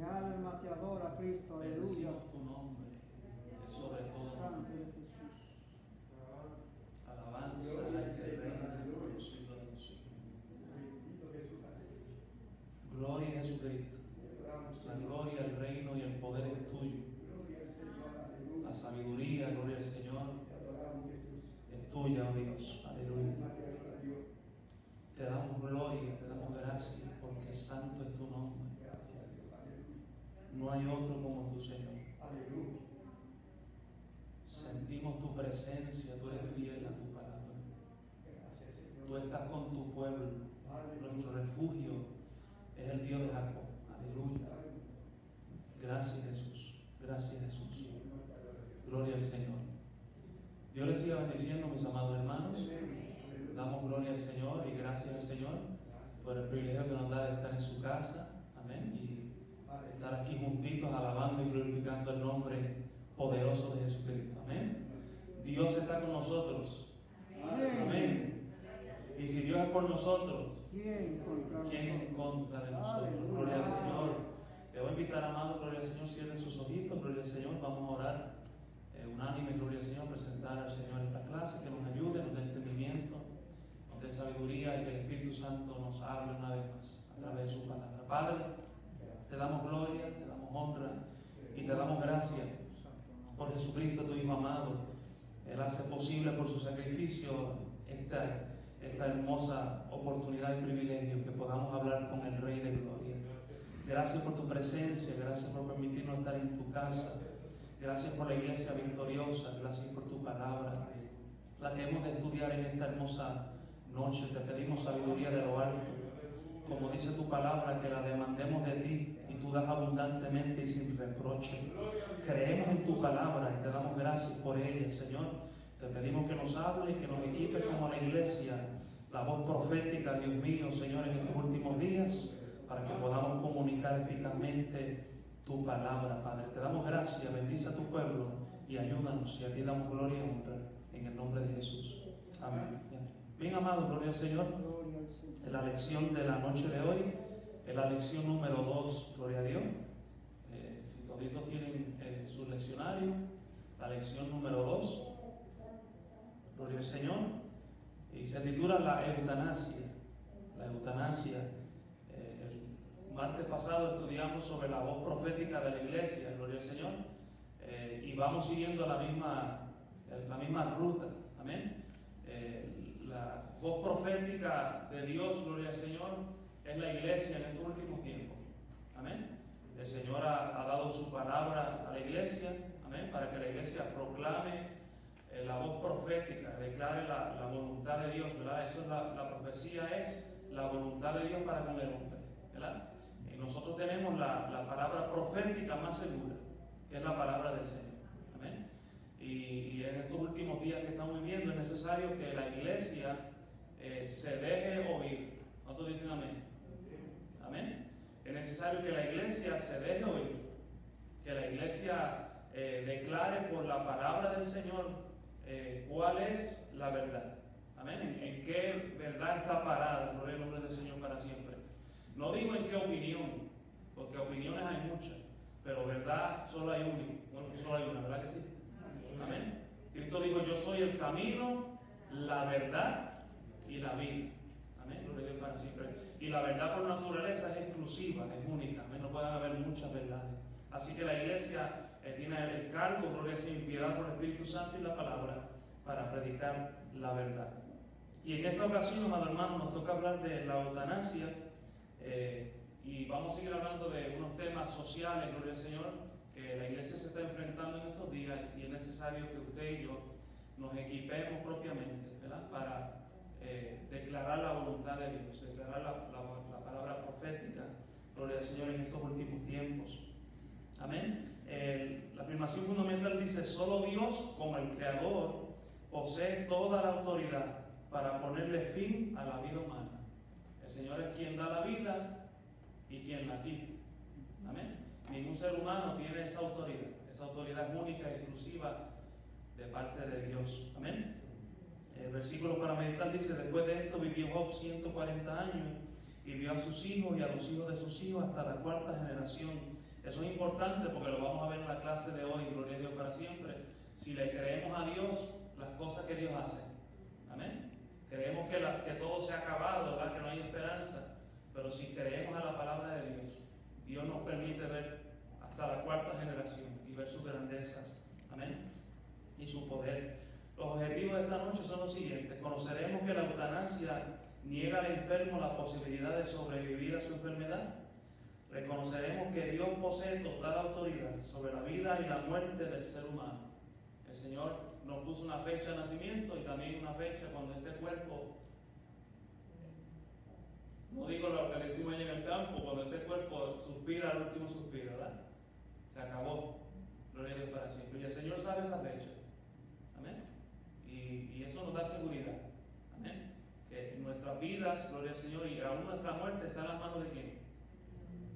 alma te adora, Cristo, aleluya. Bendecimos tu nombre, que sobre todo Santo nombre. de Jesús. Alabanza al que reina por los siglos de los siglos. Gloria a Jesucristo. La gloria, el reino y el poder es tuyo. La sabiduría, gloria al Señor, es tuya, oh Dios. Aleluya. Te damos gloria, te damos gracias, porque santo es tu nombre. No hay otro como tu Señor. Sentimos tu presencia, tú eres fiel a tu palabra. Tú estás con tu pueblo. Nuestro refugio es el Dios de Jacob. Aleluya. Gracias, Jesús. Gracias, Jesús. Gloria al Señor. Dios les siga bendiciendo, mis amados hermanos. Damos gloria al Señor y gracias al Señor por el privilegio que nos da de estar en su casa. Amén. Y estar aquí juntitos alabando y glorificando el nombre poderoso de Jesucristo. Amén. Dios está con nosotros. Amén. Y si Dios es por nosotros, ¿quién en contra de nosotros? Gloria al Señor. Le voy a invitar, amado, gloria al Señor, cierren sus ojitos, gloria al Señor. Vamos a orar unánime, gloria al Señor, presentar al Señor esta clase, que nos ayude, nos dé entendimiento, nos dé sabiduría y que el Espíritu Santo nos hable una vez más a través de su palabra. Padre, te damos gloria, te damos honra y te damos gracias por Jesucristo, tu Hijo amado. Él hace posible por su sacrificio esta hermosa oportunidad y privilegio que podamos hablar con el Rey de Gloria. Gracias por tu presencia, gracias por permitirnos estar en tu casa, gracias por la iglesia victoriosa, gracias por tu palabra, la que hemos de estudiar en esta hermosa noche. Te pedimos sabiduría de lo alto, como dice tu palabra, que la demandemos de ti y tú das abundantemente y sin reproche. Creemos en tu palabra y te damos gracias por ella, Señor. Te pedimos que nos hable y que nos equipe como la iglesia, la voz profética, Dios mío, Señor, en estos últimos días, para que podamos comunicar eficazmente tu palabra, Padre. Te damos gracias, bendice a tu pueblo y ayúdanos, y a ti damos gloria y honra, en el nombre de Jesús. Amén. Bien, amados, gloria al Señor. En la lección de la noche de hoy, en la lección número 2, gloria a Dios. Si toditos tienen su leccionario, la lección número 2, gloria al Señor, y se titula la eutanasia. La eutanasia. El martes pasado estudiamos sobre la voz profética de la iglesia, gloria al Señor, y vamos siguiendo la misma ruta. Amén. La voz profética de Dios, gloria al Señor, es la iglesia en estos últimos tiempos. Amén. El Señor ha dado su palabra a la iglesia, amén, para que la iglesia proclame la voz profética, declare la voluntad de Dios, ¿verdad? Eso es la profecía, es la voluntad de Dios para con el hombre, ¿verdad? Y nosotros tenemos la palabra profética más segura, que es la palabra del Señor. Amén. Y en estos últimos días que estamos viviendo es necesario que la iglesia se deje oír. ¿Cuántos dicen amén? Amén. Es necesario que la iglesia se deje oír, que la iglesia declare por la palabra del Señor cuál es la verdad. Amén. ¿En qué verdad está parada? Gloria al nombre del Señor para siempre. No digo en qué opinión, porque opiniones hay muchas, pero verdad solo hay una, ¿verdad que sí? Amén. Cristo dijo: yo soy el camino, la verdad y la vida. Amén. Gloria a Dios para siempre. Y la verdad por naturaleza es exclusiva, es única. Amén. No pueden haber muchas verdades. Así que la iglesia tiene el cargo, gloria al Señor, piedad por el Espíritu Santo y la palabra, para predicar la verdad. Y en esta ocasión, amado hermano, nos toca hablar de la eutanasia, y vamos a seguir hablando de unos temas sociales, gloria al Señor, que la iglesia se está enfrentando en estos días, y es necesario que usted y yo nos equipemos propiamente, ¿verdad?, para declarar la voluntad de Dios, declarar la palabra profética, gloria al Señor, en estos últimos tiempos. Amén. La afirmación fundamental dice: solo Dios, como el Creador, posee toda la autoridad para ponerle fin a la vida humana. El Señor es quien da la vida y quien la quita. Amén. Ningún ser humano tiene esa autoridad. Esa autoridad es única y exclusiva de parte de Dios. Amén. El versículo para meditar dice: después de esto vivió Job 140 años y vio a sus hijos y a los hijos de sus hijos hasta la cuarta generación. Eso es importante porque lo vamos a ver en la clase de hoy, gloria a Dios para siempre. Si le creemos a Dios, las cosas que Dios hace. Amén. Creemos que todo se ha acabado, ¿verdad? Que no hay esperanza. Pero si creemos a la palabra de Dios, Dios nos permite ver hasta la cuarta generación y ver sus grandezas. Amén. Y su poder. Los objetivos de esta noche son los siguientes. Conoceremos que la eutanasia niega al enfermo la posibilidad de sobrevivir a su enfermedad. Reconoceremos que Dios posee total autoridad sobre la vida y la muerte del ser humano. El Señor nos puso una fecha de nacimiento y también una fecha cuando este cuerpo, no digo lo que decimos ahí en el campo, cuando este cuerpo suspira el último suspiro, ¿verdad? Se acabó. Gloria a Dios para siempre. Y el Señor sabe esa fecha. Amén. Y eso nos da seguridad. Amén. Que nuestras vidas, gloria al Señor, y aún nuestra muerte está en las manos de quién.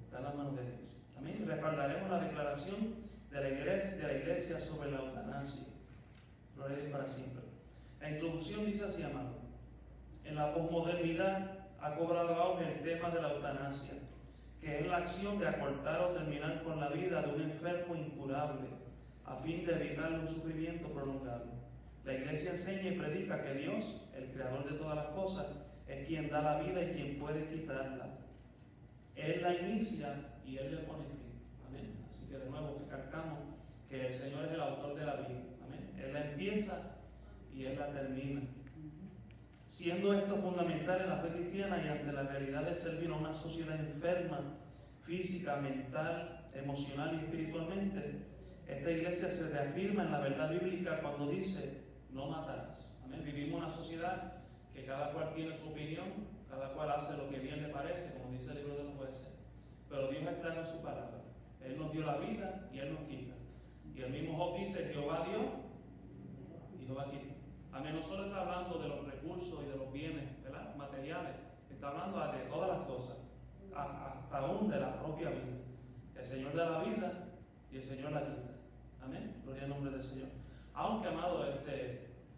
Está en las manos de Dios. Amén. Y respaldaremos la declaración de la iglesia sobre la eutanasia. Gloria a Dios para siempre. La introducción dice así, amado. En la posmodernidad ha cobrado auge el tema de la eutanasia, que es la acción de acortar o terminar con la vida de un enfermo incurable, a fin de evitarle un sufrimiento prolongado. La iglesia enseña y predica que Dios, el creador de todas las cosas, es quien da la vida y quien puede quitarla. Él la inicia y Él le pone fin. Amén. Así que de nuevo recalcamos que el Señor es el autor de la vida. Amén. Él la empieza y Él la termina. Siendo esto fundamental en la fe cristiana y ante la realidad de servir a una sociedad enferma, física, mental, emocional y espiritualmente, esta iglesia se reafirma en la verdad bíblica cuando dice, no matarás. Amén. Vivimos en una sociedad que cada cual tiene su opinión, cada cual hace lo que bien le parece, como dice el libro de los jueces. Pero Dios es claro en su palabra. Él nos dio la vida y Él nos quita. Y el mismo Job dice, Jehová dio y Jehová quita. Amén. No solo está hablando de los recursos y de los bienes, ¿verdad?, materiales, está hablando de todas las cosas, hasta aún de la propia vida. El Señor da la vida y el Señor la quita. Amén. Gloria al nombre del Señor. Aunque, amado,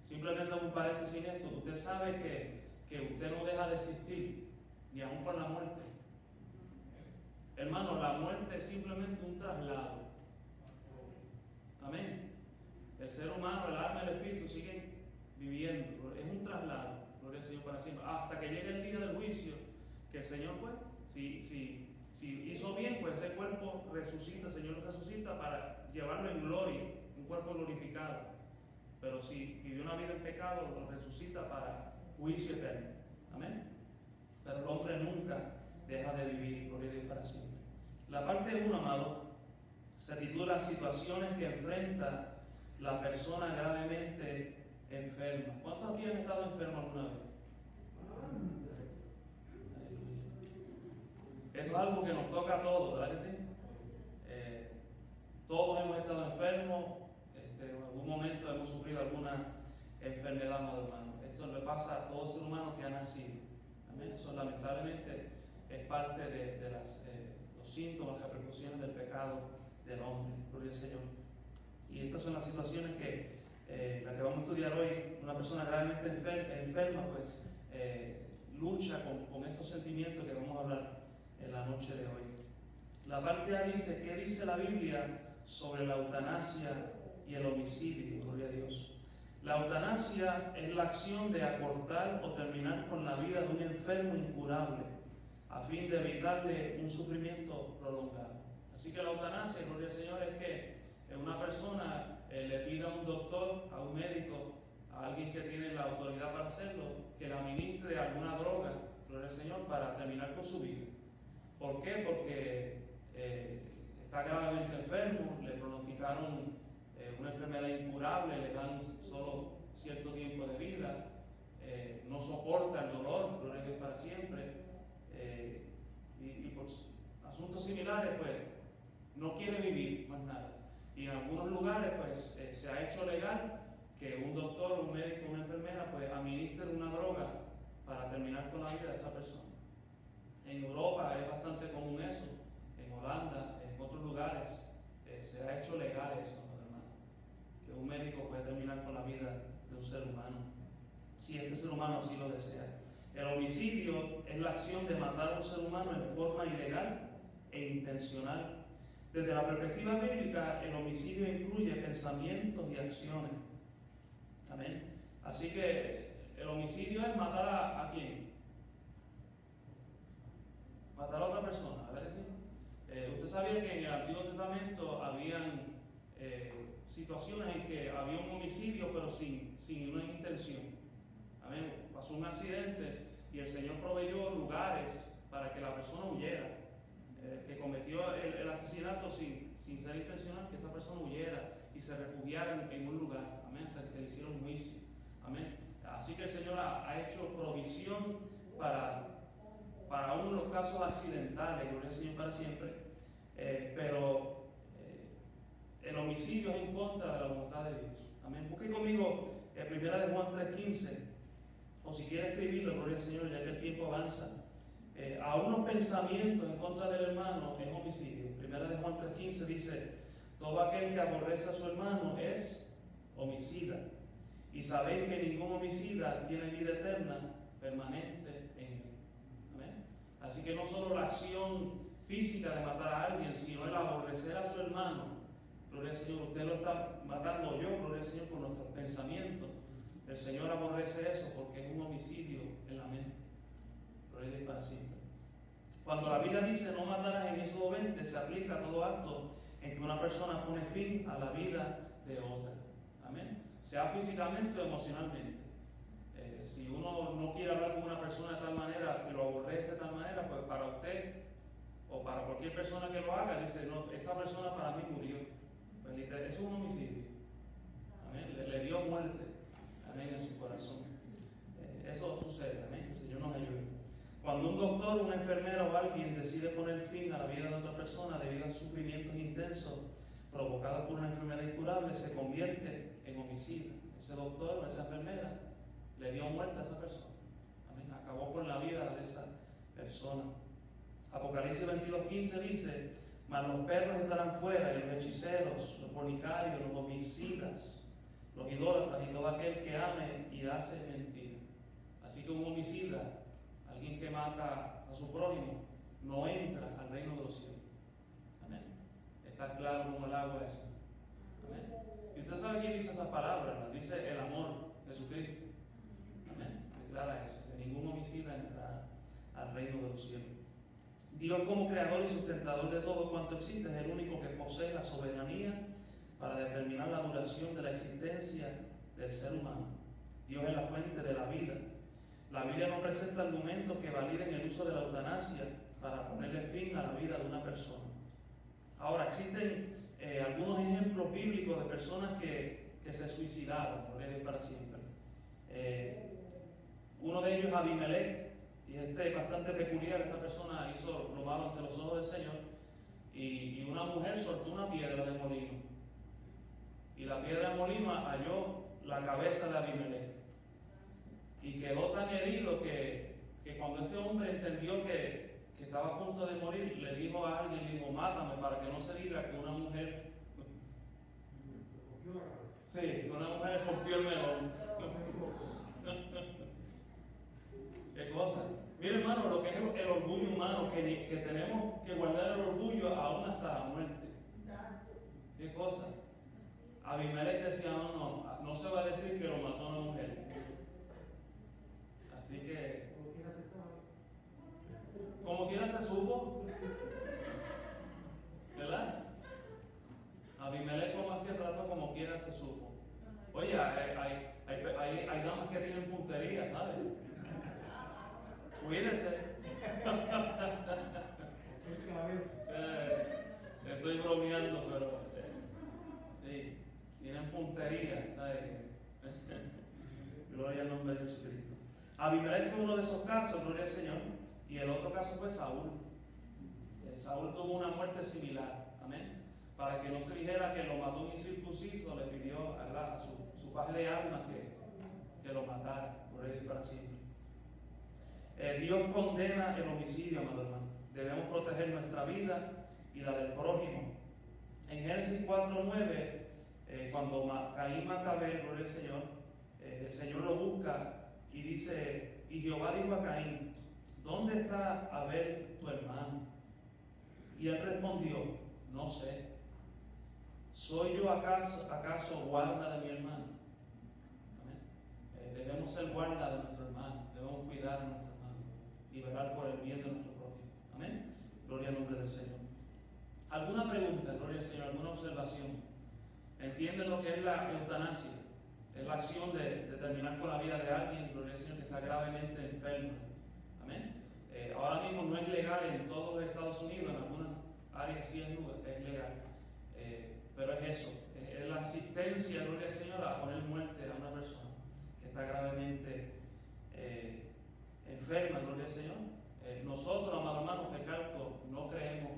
simplemente un paréntesis en esto, usted sabe que usted no deja de existir, ni aún por la muerte. Hermano, la muerte es simplemente un traslado. Amén. El ser humano, el alma y el espíritu siguen viviendo. Es un traslado. Gloria al Señor para siempre. Hasta que llegue el día del juicio, que el Señor, pues, si hizo bien, pues ese cuerpo resucita, el Señor resucita para llevarlo en gloria, un cuerpo glorificado. Pero si vivió una vida en pecado, lo resucita para juicio eterno. Amén. Pero el hombre nunca deja de vivir, gloria a Dios para siempre. La parte 1, amado, se titula Situaciones que enfrenta la persona gravemente enferma. ¿Cuántos aquí han estado enfermos alguna vez? Eso es algo que nos toca a todos, ¿verdad que sí? Todos hemos estado enfermos, en algún momento hemos sufrido alguna enfermedad, amado hermano. Esto le pasa a todo ser humano que ha nacido. Amén. Eso lamentablemente es parte de los síntomas, las repercusiones del pecado del hombre. Gloria al Señor. Y estas son las situaciones la que vamos a estudiar hoy. Una persona gravemente enferma, pues, lucha con estos sentimientos que vamos a hablar en la noche de hoy. La parte A dice, ¿qué dice la Biblia sobre la eutanasia y el homicidio? Gloria a Dios. La eutanasia es la acción de acortar o terminar con la vida de un enfermo incurable, a fin de evitarle un sufrimiento prolongado. Así que la eutanasia, gloria al Señor, es que una persona le pida a un doctor, a un médico, a alguien que tiene la autoridad para hacerlo, que le administre alguna droga, gloria al Señor, para terminar con su vida. ¿Por qué? Porque está gravemente enfermo, le pronosticaron una enfermedad incurable, le dan solo cierto tiempo de vida, no soporta el dolor, gloria a Dios para siempre, y por asuntos similares, pues, no quiere vivir más nada. Y en algunos lugares, pues, se ha hecho legal que un doctor, un médico, una enfermera, pues, administre una droga para terminar con la vida de esa persona. En Europa es bastante común eso, en Holanda, en otros lugares, se ha hecho legal eso, hermano, que un médico puede terminar con la vida de un ser humano, si este ser humano así lo desea. El homicidio es la acción de matar a un ser humano en forma ilegal e intencional. Desde la perspectiva bíblica, el homicidio incluye pensamientos y acciones. Amén. Así que el homicidio es matar ¿a quién? Matar a otra persona, ¿verdad que sí? Usted sabía que en el Antiguo Testamento habían situaciones en que había un homicidio pero sin una intención. Amén. Pasó un accidente y el Señor proveyó lugares para que la persona huyera. Que cometió el asesinato sin ser intencional, que esa persona huyera y se refugiara en un lugar. Amén. Hasta que se le hiciera un juicio. Amén. Así que el Señor ha hecho provisión para uno de los casos accidentales, gloria al Señor para siempre, pero el homicidio es en contra de la voluntad de Dios. Amén. Busque conmigo 1 de Juan 3:15, o si quiere escribirlo, gloria al Señor, ya que el tiempo avanza. Aún los pensamientos en contra del hermano es homicidio. 1 de Juan 3:15 dice: todo aquel que aborrece a su hermano es homicida. Y sabéis que ningún homicida tiene vida eterna permanente en él. Amén. Así que no solo la acción física de matar a alguien, sino el aborrecer a su hermano. Gloria al Señor, usted lo está matando yo, gloria al Señor, por nuestros pensamientos. El Señor aborrece eso porque es un homicidio en la mente. Gloria a Dios para siempre. Cuando la Biblia dice no matarás en Éxodo 20, se aplica a todo acto en que una persona pone fin a la vida de otra. Amén. Sea físicamente o emocionalmente. Si uno no quiere hablar con una persona de tal manera, que lo aborrece de tal manera, pues para usted o para cualquier persona que lo haga, dice, no, esa persona para mí murió. Pues eso es un homicidio. Amén. Le dio muerte. Amén, en su corazón. Eso sucede. Amén. Que el Señor nos ayude. Cuando un doctor, una enfermera o alguien decide poner fin a la vida de otra persona debido a sufrimientos intensos provocados por una enfermedad incurable, se convierte en homicida. Ese doctor o esa enfermera le dio muerte a esa persona. Amén. Acabó con la vida de esa persona. Apocalipsis 22:15 dice: mas los perros estarán fuera, y los hechiceros, los fornicarios, los homicidas, los idólatras y todo aquel que ame y hace mentira. Así que un homicida, alguien que mata a su prójimo, no entra al reino de los cielos. Amén. Está claro como el agua eso. Amén. Y usted sabe quién dice esas palabras, las dice el amor, Jesucristo. Amén. Declara eso, que ningún homicida entrará al reino de los cielos. Dios, como creador y sustentador de todo cuanto existe, es el único que posee la soberanía para determinar la duración de la existencia del ser humano. Dios es la fuente de la vida. La Biblia no presenta argumentos que validen el uso de la eutanasia para ponerle fin a la vida de una persona. Ahora, existen algunos ejemplos bíblicos de personas que se suicidaron, por Dios para siempre. Uno de ellos es Abimelech, y es bastante peculiar. Esta persona hizo lo malo ante los ojos del Señor, y una mujer soltó una piedra de molino, y la piedra de molino halló la cabeza de Abimelech, y quedó tan herido que cuando este hombre entendió que estaba a punto de morir, le dijo a alguien, le dijo: mátame, para que no se diga que una mujer una mujer rompió el melón. ¿Qué cosa? Mire, hermano, lo que es el orgullo humano, que tenemos que guardar el orgullo aún hasta la muerte. ¿Qué cosa? Abimelech decía: no se va a decir que lo mató una mujer. Así que, como quiera se supo, ¿verdad? Abimelech, como es que trató, como quiera se supo. Oye, hay damas que tienen puntería, ¿sabes? Cuídese. Estoy bromeando, pero sí, tienen puntería, ¿sabes? Gloria al nombre de Jesucristo. Abimelech fue uno de esos casos, gloria al Señor, y el otro caso fue Saúl. Saúl tuvo una muerte similar, amén. Para que no se dijera que lo mató un incircunciso, le pidió a su padre de armas que lo matara, por él para siempre. Dios condena el homicidio, amado hermano. Debemos proteger nuestra vida y la del prójimo. En Génesis 4:9, cuando Caín mata a Abel, gloria al Señor, el Señor lo busca y dice: y Jehová dijo a Caín: ¿dónde está Abel tu hermano? Y él respondió: No sé. ¿Soy yo acaso guarda de mi hermano? Amén. Debemos ser guarda de nuestro hermano, debemos cuidar a nuestro hermano y velar por el bien de nuestro prójimo. Amén. Gloria al nombre del Señor. ¿Alguna pregunta, gloria al Señor? ¿Alguna observación? ¿Entienden lo que es la eutanasia? Es la acción de terminar con la vida de alguien, gloria al Señor, que está gravemente enferma. Amén. Ahora mismo no es legal en todos los Estados Unidos, en algunas áreas sí es legal. Pero es eso, es la asistencia, gloria al Señor, a poner muerte a una persona que está gravemente enferma, gloria al Señor. Nosotros, amados hermanos, recalco, no creemos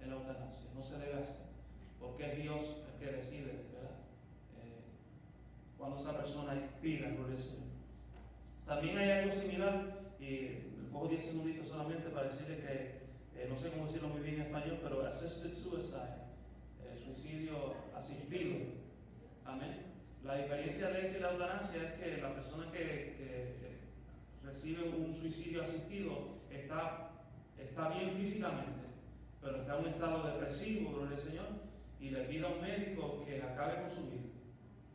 en la eutanasia, no se debe hacer, porque es Dios el que decide, ¿verdad? Cuando esa persona expira, gloria al Señor. También hay algo similar, y cojo 10 segunditos solamente para decirle que, no sé cómo decirlo muy bien en español, pero assisted suicide, suicidio asistido. Amén. La diferencia de esa y la eutanasia es que la persona que recibe un suicidio asistido está bien físicamente, pero está en un estado depresivo, gloria al Señor, y le pide a un médico que acabe con su vida.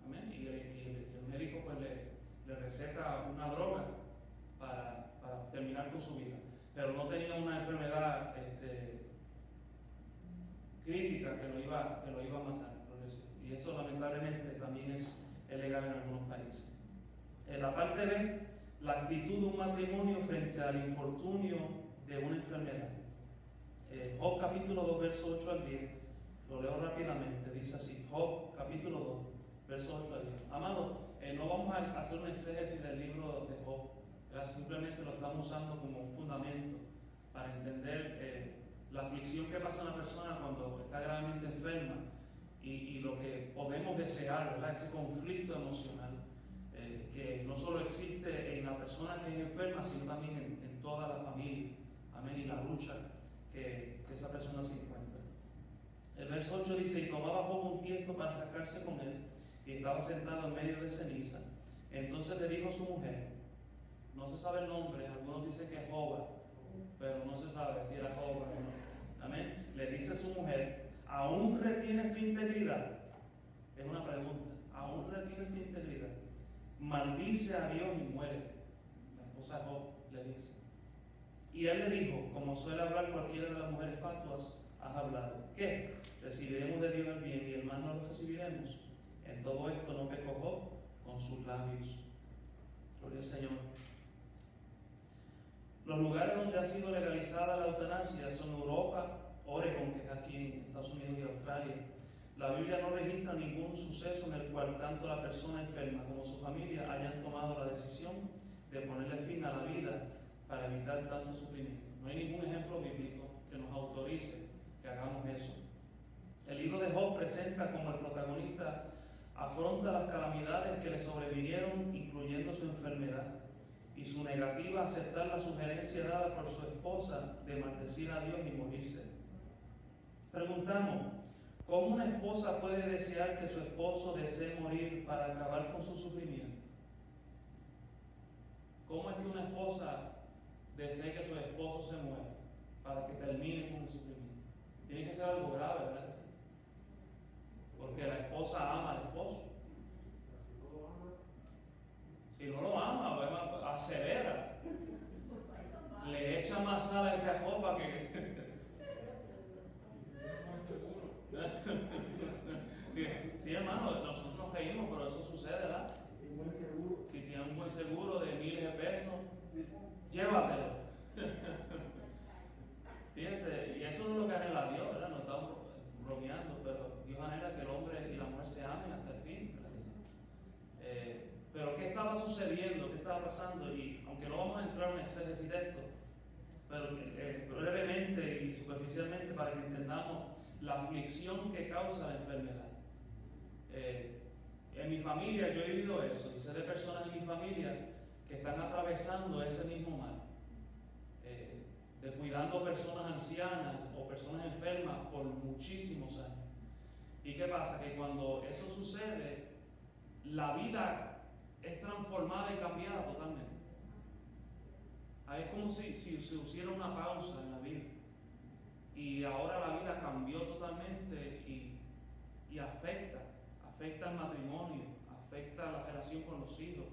Amén. Y el médico pues le receta una droga para terminar con su vida, pero no tenía una enfermedad crítica que lo iba a matar. Y eso lamentablemente también es legal en algunos países. En la parte B, la actitud de un matrimonio frente al infortunio de una enfermedad. Job capítulo 2, verso 8 al 10, lo leo rápidamente, dice así, Job capítulo 2, verso 8 al 10. Amado, no vamos a hacer un exégesis del libro de Job, simplemente lo estamos usando como un fundamento para entender la aflicción que pasa a una persona cuando está gravemente enferma y lo que podemos desear, ¿verdad? Ese conflicto emocional que no solo existe en la persona que es enferma, sino también en toda la familia. Amén. Y la lucha que esa persona se encuentra. El verso 8 dice: y tomaba Job un tiesto para sacarse con él, y estaba sentado en medio de ceniza. Entonces le dijo a su mujer, no se sabe el nombre, algunos dicen que es Job, pero no se sabe si era Job o no. Amén. Le dice a su mujer: ¿aún retienes tu integridad? Es una pregunta. ¿Aún retienes tu integridad? Maldice a Dios y muere. La esposa de Job le dice. Y él le dijo, como suele hablar cualquiera de las mujeres fatuas, has hablado. ¿Qué? Recibiremos de Dios el bien y el mal no lo recibiremos. En todo esto no pecó Job con sus labios. Gloria al Señor. Los lugares donde ha sido legalizada la eutanasia son Europa, Oregon, que es aquí en Estados Unidos y Australia. La Biblia no registra ningún suceso en el cual tanto la persona enferma como su familia hayan tomado la decisión de ponerle fin a la vida para evitar tanto sufrimiento. No hay ningún ejemplo bíblico que nos autorice que hagamos eso. El libro de Job presenta como el protagonista afronta las calamidades que le sobrevinieron, incluyendo su enfermedad, y su negativa a aceptar la sugerencia dada por su esposa de maldecir a Dios y morirse. Preguntamos, ¿cómo una esposa puede desear que su esposo desee morir para acabar con su sufrimiento? ¿Cómo es que una esposa desee que su esposo se muera para que termine con el sufrimiento? Tiene que ser algo grave, ¿verdad que sí? Porque la esposa ama al esposo. Si no lo ama, pues acelera. Le echa más sal a esa copa que... Sí, hermano, nosotros nos reímos, pero eso sucede, ¿verdad? Si tienes un buen seguro de miles de pesos, llévatelo. Fíjense, y eso no es lo que anhela Dios, ¿verdad? No estamos bromeando, pero Dios anhela que el hombre y la mujer se amen hasta el fin, ¿verdad? Pero ¿qué estaba sucediendo? ¿Qué estaba pasando? Y aunque no vamos a entrar en exégesis de esto, pero brevemente y superficialmente para que entendamos la aflicción que causa la enfermedad. En mi familia yo he vivido eso, y sé de personas en mi familia que están atravesando ese mismo mal, de cuidando personas ancianas o personas enfermas por muchísimos años. ¿Y qué pasa? Que cuando eso sucede, la vida es transformada y cambiada totalmente. Es como si se hiciera una pausa en la vida. y ahora la vida cambió totalmente y afecta al matrimonio, afecta la relación con los hijos,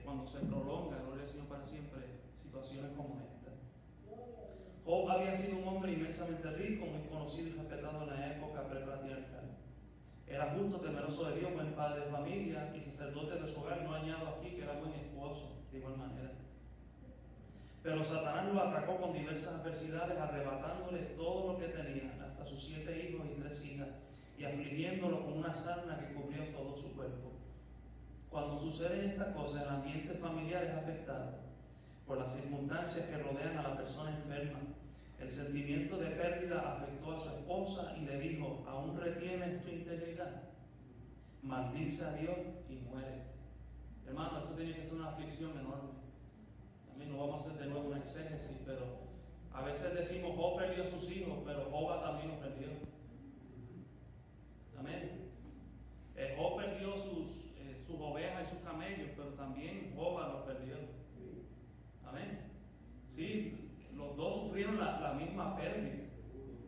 cuando se prolonga, gloria al Señor para siempre, situaciones como esta. Job había sido un hombre inmensamente rico, muy conocido y respetado en la época prepatriarcal. Era justo, temeroso de Dios, buen padre de familia y sacerdote de su hogar. No añado aquí que era buen esposo, de igual manera. Pero Satanás lo atacó con diversas adversidades, arrebatándole todo lo que tenía, hasta sus 7 hijos y 3 hijas, y afligiéndolo con una sarna que cubrió todo su cuerpo. Cuando suceden estas cosas, el ambiente familiar es afectado por las circunstancias que rodean a la persona enferma. El sentimiento de pérdida afectó a su esposa y le dijo: ¿aún retienes tu integridad? Maldice a Dios y muérete. Hermano, esto tiene que ser una aflicción enorme. También no vamos a hacer de nuevo una exégesis, pero a veces decimos: Job perdió a sus hijos, pero Job también los perdió. Amén. Job perdió sus ovejas y sus camellos, pero también Job los perdió. Amén. Sí, los dos sufrieron la misma pérdida.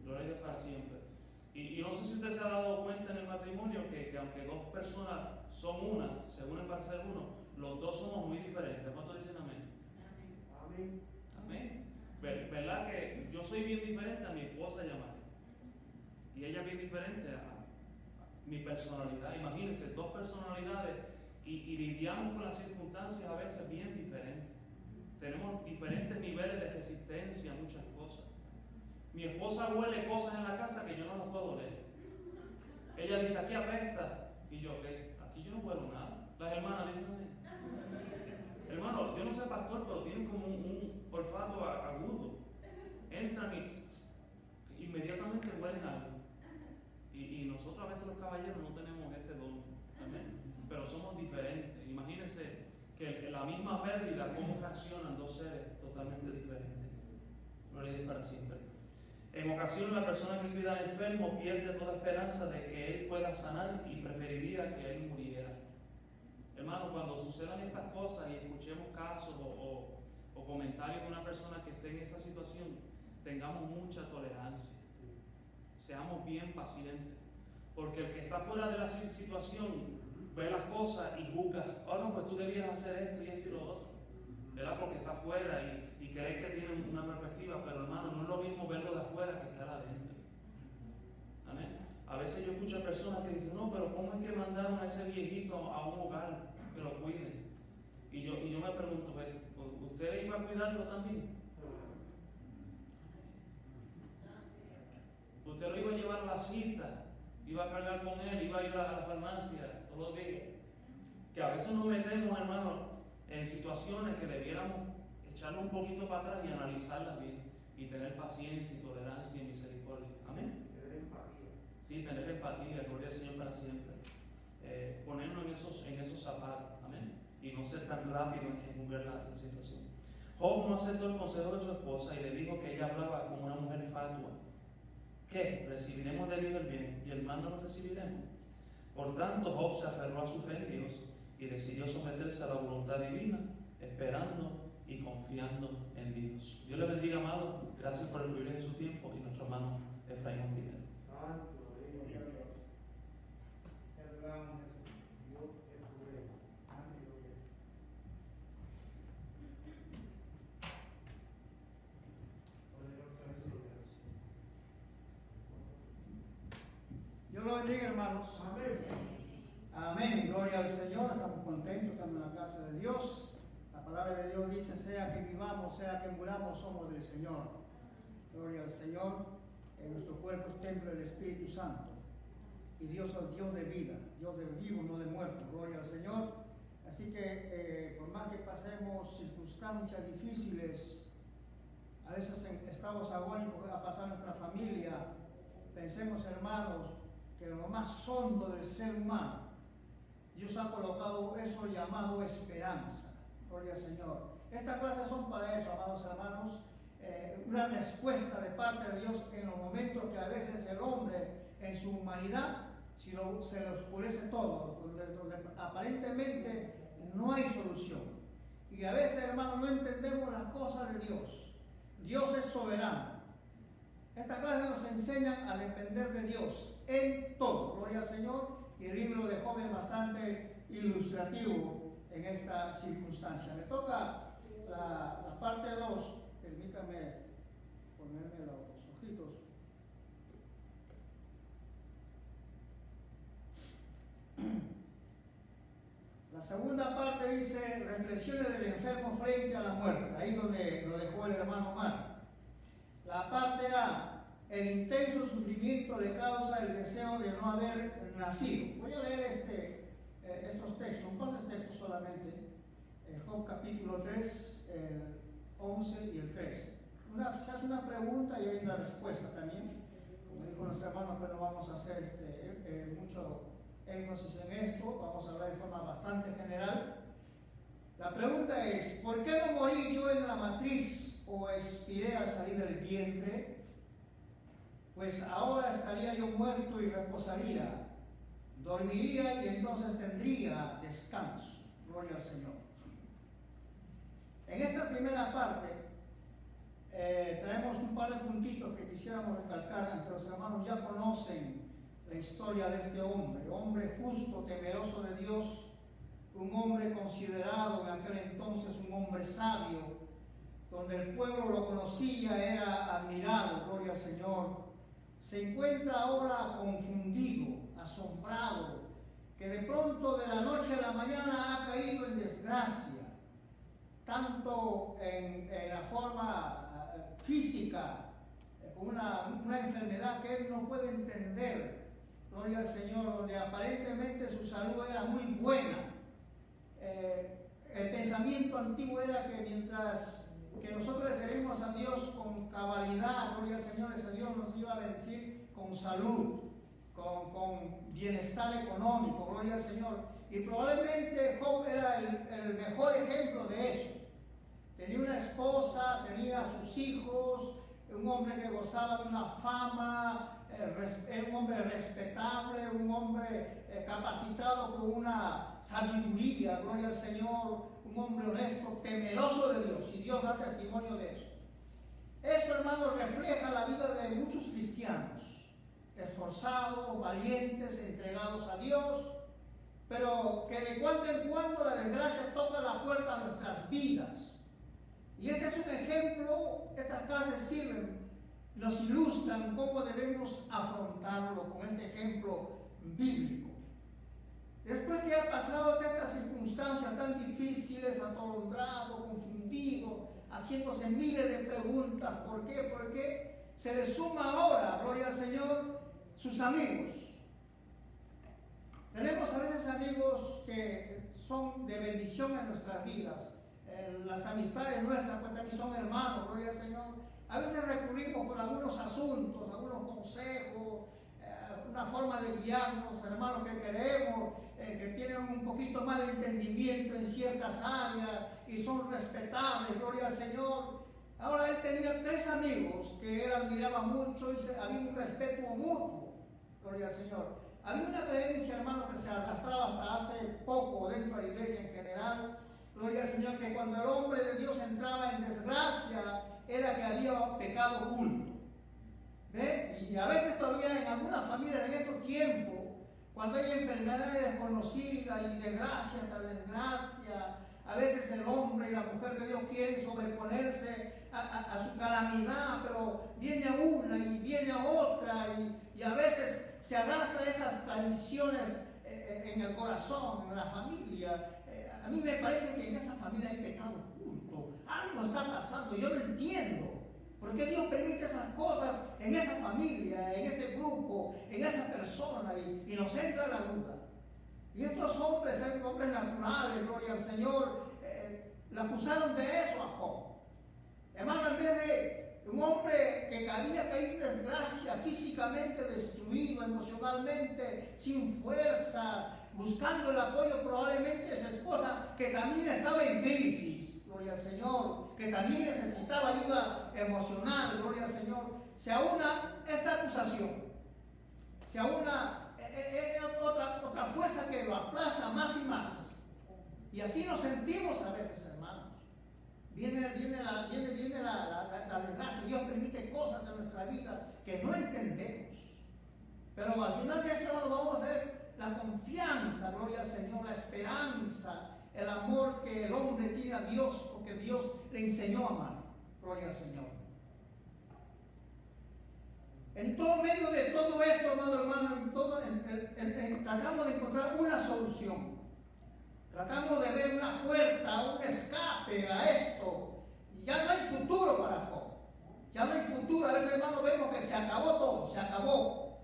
Gloria a Dios para siempre. Y no sé si usted se ha dado cuenta en el matrimonio que aunque dos personas son una, se unen para ser uno, los dos somos muy diferentes. ¿Cuántos dicen amén? Amén. Amén. ¿Verdad que yo soy bien diferente a mi esposa Yamari? Y ella bien diferente a mi personalidad. Imagínense, 2 personalidades y lidiamos con las circunstancias a veces bien diferentes. Tenemos diferentes niveles de resistencia a muchas cosas. Mi esposa huele cosas en la casa que yo no las puedo oler. Ella dice: aquí apesta. Y yo: ¿qué? Aquí yo no huelo nada. Las hermanas dicen: hermano, yo no sé pastor, pero tienen como un olfato agudo. Entran y inmediatamente huelen algo. Y nosotros a veces los caballeros no tenemos ese don. Amén. Pero somos diferentes. Imagínense que la misma pérdida, cómo reaccionan 2 seres totalmente diferentes. Gloria a Dios para siempre. En ocasiones la persona que cuida al enfermo pierde toda esperanza de que él pueda sanar y preferiría que él muriera. Hermano, cuando sucedan estas cosas y escuchemos casos o comentarios de una persona que esté en esa situación, tengamos mucha tolerancia. Seamos bien pacientes. Porque el que está fuera de la situación ve las cosas y juzga: oh no, pues tú debías hacer esto y lo otro, ¿verdad? Porque está afuera y cree que tiene una perspectiva, pero hermano, no es lo mismo verlo de afuera que estar adentro. Amén. A veces yo escucho a personas que dicen: no, pero ¿cómo es que mandaron a ese viejito a un hogar que lo cuide? Y yo me pregunto: ¿usted iba a cuidarlo también? ¿Usted lo iba a llevar a la cita? ¿Iba a cargar con él? ¿Iba a ir a la farmacia todos los días? Que a veces nos metemos, hermano, en situaciones que debiéramos echarle un poquito para atrás y analizarlas bien, y tener paciencia y tolerancia y misericordia. Amén. Tener empatía. Sí, tener empatía, gloria al Señor para siempre. Ponernos en esos zapatos. Amén. Y no ser tan rápido en juzgar la situación. Job no aceptó el consejo de su esposa y le dijo que ella hablaba como una mujer fatua. ¿Qué? ¿Recibiremos de Dios el bien y el mal no lo recibiremos? Por tanto, Job se aferró a su fe en Dios y decidió someterse a la voluntad divina, esperando y confiando en Dios. Dios le bendiga, amado. Gracias por el privilegio de su tiempo, y nuestro hermano Efraín Montiel. Santo Dios. Perdón, Jesús. Dios es bueno. Amén. Dios lo bendiga, hermanos. Amén. Amén. Gloria al Señor. Estamos contentos, estamos en la casa de Dios. La palabra de Dios dice: sea que vivamos, sea que muramos, somos del Señor. Gloria al Señor. Nuestro cuerpo es templo del Espíritu Santo. Y Dios es Dios de vida, Dios de vivos, no de muertos. Gloria al Señor. Así que por más que pasemos circunstancias difíciles, a veces en estados agónicos que va a pasar nuestra familia, pensemos, hermanos, que en lo más hondo del ser humano, Dios ha colocado eso llamado esperanza. Gloria al Señor. Estas clases son para eso, amados hermanos, una respuesta de parte de Dios en los momentos que a veces el hombre en su humanidad se le oscurece todo, donde aparentemente no hay solución. Y a veces, hermanos, no entendemos las cosas de Dios. Dios es soberano. Estas clases nos enseñan a depender de Dios en todo. Gloria al Señor. Y el libro de Job es bastante ilustrativo en esta circunstancia. Me toca la parte 2. Permítame ponerme los ojitos. La segunda parte dice reflexiones del enfermo frente a la muerte. Ahí es donde lo dejó el hermano Omar. La parte A, el intenso sufrimiento le causa el deseo de no haber nacido. Voy a leer estos textos, un par de textos solamente. Job capítulo 3, el 11 y el 13. Se hace una pregunta y hay una respuesta también. Como dijo nuestro hermano, pero no vamos a hacer mucho énfasis en esto, vamos a hablar de forma bastante general. La pregunta es, ¿por qué no morí yo en la matriz o expiré al salir del vientre? Pues ahora estaría yo muerto y reposaría, dormiría y entonces tendría descanso. Gloria al Señor. En esta primera parte traemos un par de puntitos que quisiéramos recalcar, aunque los hermanos ya conocen la historia de este hombre justo, temeroso de Dios, un hombre considerado en aquel entonces un hombre sabio, donde el pueblo lo conocía, era admirado, gloria al Señor. Se encuentra ahora confundido, asombrado, que de pronto de la noche a la mañana ha caído en desgracia, tanto en la forma física, con una enfermedad que él no puede entender. Gloria al Señor, donde aparentemente su salud era muy buena. El pensamiento antiguo era que mientras que nosotros le servimos a Dios con cabalidad, gloria al Señor, ese Dios nos iba a bendecir con salud, con bienestar económico, gloria al Señor. Y probablemente Job era el mejor ejemplo de eso. Tenía una esposa, tenía sus hijos, un hombre que gozaba de una fama, era un hombre respetable, un hombre capacitado con una sabiduría, gloria al Señor, un hombre honesto, temeroso de Dios, y Dios da testimonio de eso. Esto, hermanos, refleja la vida de muchos cristianos, esforzados, valientes, entregados a Dios, pero que de cuando en cuando la desgracia toca la puerta a nuestras vidas. Y este es un ejemplo, estas clases sirven, nos ilustran cómo debemos afrontarlo con este ejemplo bíblico. Después que ha pasado estas circunstancias tan difíciles, atolondrado, confundido, haciéndose miles de preguntas, ¿por qué? ¿Por qué? Se le suma ahora, gloria al Señor, sus amigos. Tenemos a veces amigos que son de bendición en nuestras vidas. Las amistades nuestras pues también son hermanos, gloria al Señor. A veces recurrimos por algunos asuntos, algunos consejos, una forma de guiarnos, hermanos que queremos, que tienen un poquito más de entendimiento en ciertas áreas y son respetables, gloria al Señor. Ahora él tenía 3 amigos que él admiraba mucho y había un respeto mutuo, gloria al Señor. Había una creencia, hermano, que se arrastraba hasta hace poco dentro de la iglesia en general, gloria al Señor, que cuando el hombre de Dios entraba en desgracia, era que había pecado oculto. ¿Ve? Y a veces todavía en algunas familias en estos tiempos, cuando hay enfermedades desconocidas y desgracia tras desgracia, a veces el hombre y la mujer de Dios quieren sobreponerse a su calamidad, pero viene a una y viene a otra y a veces se arrastran esas tradiciones en el corazón, en la familia. A mí me parece que en esa familia hay pecado oculto. Algo está pasando, yo no entiendo. ¿Por qué Dios permite esas cosas en esa familia, en ese grupo, en esa persona? Y nos entra la duda. Y estos hombres, hombres naturales, gloria al Señor, le acusaron de eso a Job. Hermano, en vez de un hombre que había caído en desgracia, físicamente destruido, emocionalmente, sin fuerza, buscando el apoyo probablemente de su esposa, que también estaba en crisis, gloria al Señor, que también necesitaba ayuda emocional, gloria al Señor, se aúna esta acusación, se aúna otra fuerza que lo aplasta más y más. Y así nos sentimos a veces, hermanos. viene la desgracia. Dios permite cosas en nuestra vida que no entendemos. Pero al final de esto, hermano, vamos a ver la confianza, gloria al Señor, la esperanza, el amor que el hombre tiene a Dios, porque Dios le enseñó a amar. Gloria al Señor. En todo medio de todo esto, hermano, tratamos de encontrar una solución. Tratamos de ver una puerta, un escape a esto. Y ya no hay futuro para Job. Ya no hay futuro. A veces, hermano, vemos que se acabó todo, se acabó.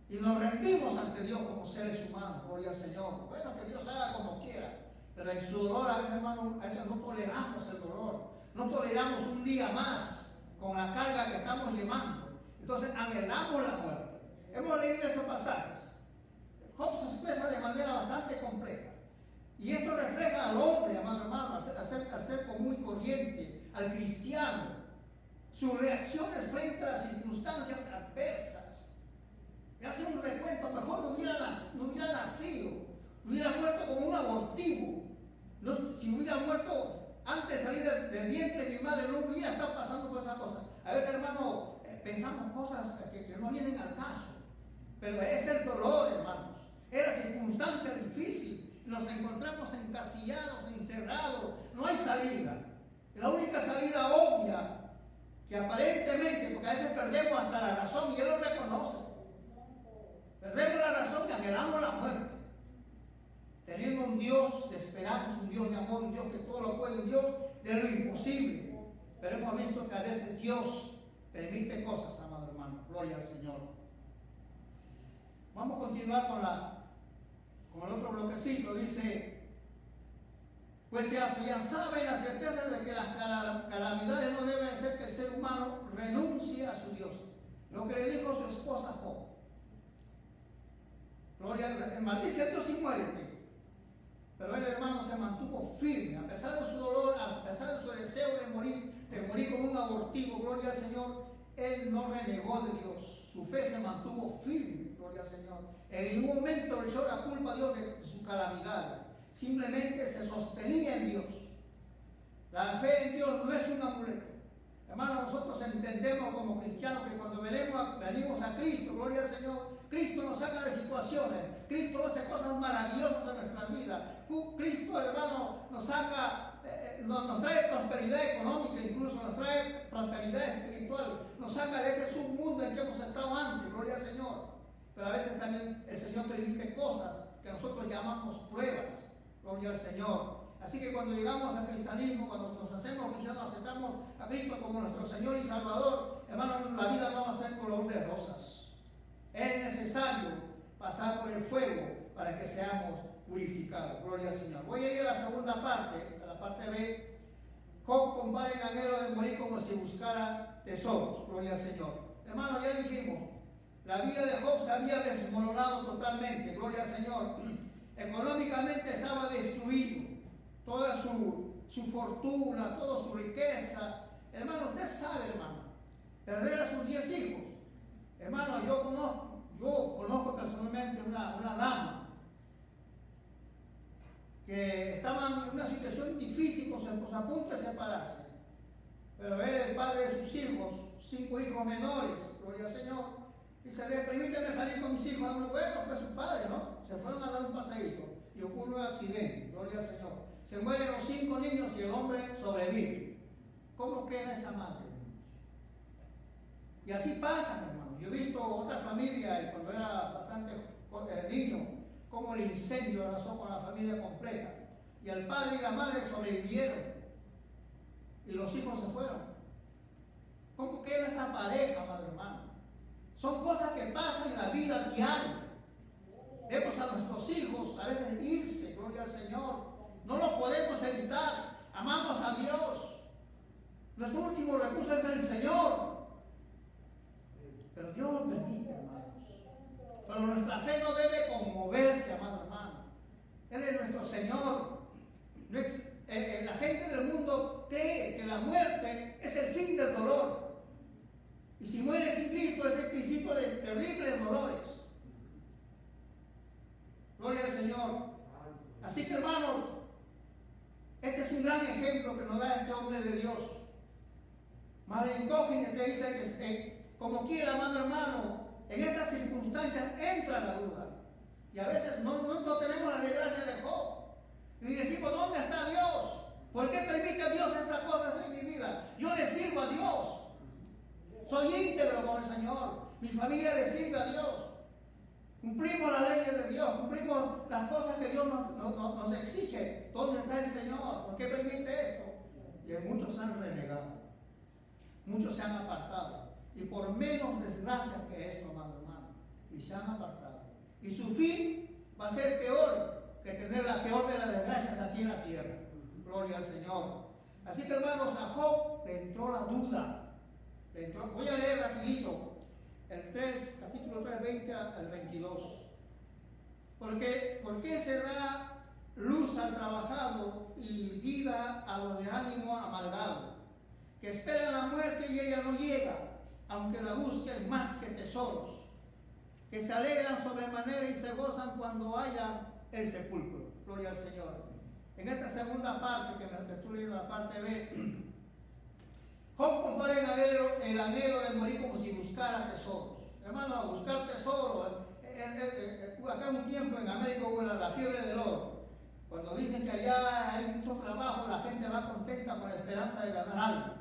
Y nos rendimos ante Dios como seres humanos. Gloria al Señor. Bueno, que Dios haga como quiera. Pero en su dolor, a veces, hermano, a veces no toleramos el dolor. No toleramos un día más con la carga que estamos llevando. Entonces anhelamos la muerte. Hemos leído esos pasajes. Job se expresa de manera bastante compleja. Y esto refleja al hombre, amado hermano, al ser común y corriente, al cristiano. Sus reacciones frente a las circunstancias adversas. Y hace un recuento, mejor no hubiera nacido, hubiera muerto como un abortivo. No, si hubiera muerto antes de salir del vientre de mi madre, no hubiera estado pasando por esas cosas. A veces, hermano, pensamos cosas que no vienen al caso. Pero es el dolor, hermanos. Es la circunstancia difícil. Nos encontramos encasillados, encerrados. No hay salida. La única salida obvia, que aparentemente, porque a veces perdemos hasta la razón, y Él lo reconoce. Perdemos la razón y anhelamos la muerte. Teniendo un Dios de esperanza, un Dios de amor, un Dios que todo lo puede, un Dios de lo imposible. Pero hemos visto que a veces Dios permite cosas, amado hermano. Gloria al Señor. Vamos a continuar con el otro bloquecito. Dice: pues se afianzaba en la certeza de que las calamidades no deben hacer que el ser humano renuncie a su Dios. Lo que le dijo su esposa Job. Gloria, maldice a Dios y muérete. Pero el hermano se mantuvo firme, a pesar de su dolor, a pesar de su deseo de morir como un abortivo. Gloria al Señor. Él no renegó de Dios. Su fe se mantuvo firme. Gloria al Señor. En ningún momento le echó la culpa a Dios de sus calamidades. Simplemente se sostenía en Dios. La fe en Dios no es un amuleto. Hermanos, nosotros entendemos como cristianos que cuando venimos a Cristo, gloria al Señor, Cristo nos saca de situaciones. Cristo hace cosas maravillosas en nuestras vidas. Cristo, hermano, nos trae prosperidad económica, incluso nos trae prosperidad espiritual. Nos saca de ese submundo en que hemos estado antes, gloria al Señor. Pero a veces también el Señor permite cosas que nosotros llamamos pruebas, gloria al Señor. Así que cuando llegamos al cristianismo, cuando nos hacemos cristianos, aceptamos a Cristo como nuestro Señor y Salvador, hermano, la vida no va a ser color de rosas. Es necesario pasar por el fuego para que seamos purificados. Gloria al Señor. Voy a ir a la segunda parte, a la parte B. Job compara el anhelo de morir como si buscara tesoros. Gloria al Señor. Hermano, ya dijimos, la vida de Job se había desmoronado totalmente. Gloria al Señor. Económicamente estaba destruido. Toda su fortuna, toda su riqueza. Hermano, usted sabe, hermano, perder a sus 10 hijos. Hermano, yo conozco personalmente una dama que estaba en una situación difícil, pues a punto de separarse. Pero él, el padre de sus hijos, 5 hijos menores, gloria al Señor, dice: permíteme salir con mis hijos. Bueno, pues su padre, ¿no? Se fueron a dar un paseíto y ocurre un accidente, gloria al Señor. Se mueren los 5 niños y el hombre sobrevive. ¿Cómo queda esa madre? Y así pasa, hermano. Yo he visto otra familia, y cuando era bastante niño, cómo el incendio arrasó con la familia completa. Y el padre y la madre sobrevivieron. Y los hijos se fueron. ¿Cómo queda esa pareja, madre hermano? Son cosas que pasan en la vida diaria. Vemos a nuestros hijos a veces irse, gloria al Señor. No lo podemos evitar. Amamos a Dios. Nuestro último recurso es el Señor. Pero Dios lo permite, hermanos. Pero nuestra fe no debe conmoverse, amado hermano. Él es nuestro Señor. La gente del mundo cree que la muerte es el fin del dolor. Y si mueres sin Cristo es el principio de terribles dolores. Gloria al Señor. Así que, hermanos, Este es un gran ejemplo que nos da este hombre de Dios. Madre incógnita te dice que como quiera, amado hermano, en estas circunstancias entra la duda. Y a veces no tenemos la desgracia de Job. Y decimos, ¿dónde está Dios? ¿Por qué permite Dios estas cosas en mi vida? Yo le sirvo a Dios. Soy íntegro con el Señor. Mi familia le sirve a Dios. Cumplimos las leyes de Dios. Cumplimos las cosas que Dios nos exige. ¿Dónde está el Señor? ¿Por qué permite esto? Y muchos han renegado. Muchos se han apartado. Y por menos desgracia que esto, amado hermano. Y se han apartado. Y su fin va a ser peor que tener la peor de las desgracias aquí en la tierra. Gloria al Señor. Así que, hermanos, a Job le entró la duda. Voy a leer rapidito el capítulo 3, 20 al 22. ¿Por qué se da luz al trabajado y vida a los de ánimo amargado? Que esperan la muerte y ella no llega, aunque la busquen más que tesoros. Que se alegran sobremanera y se gozan cuando haya el sepulcro. Gloria al Señor. En esta segunda parte, que me estoy leyendo la parte B, Job compara el anhelo de morir como si buscara tesoros. Hermano, buscar tesoros. Acá un tiempo en América hubo la fiebre del oro. Cuando dicen que allá hay mucho trabajo, la gente va contenta con la esperanza de ganar algo.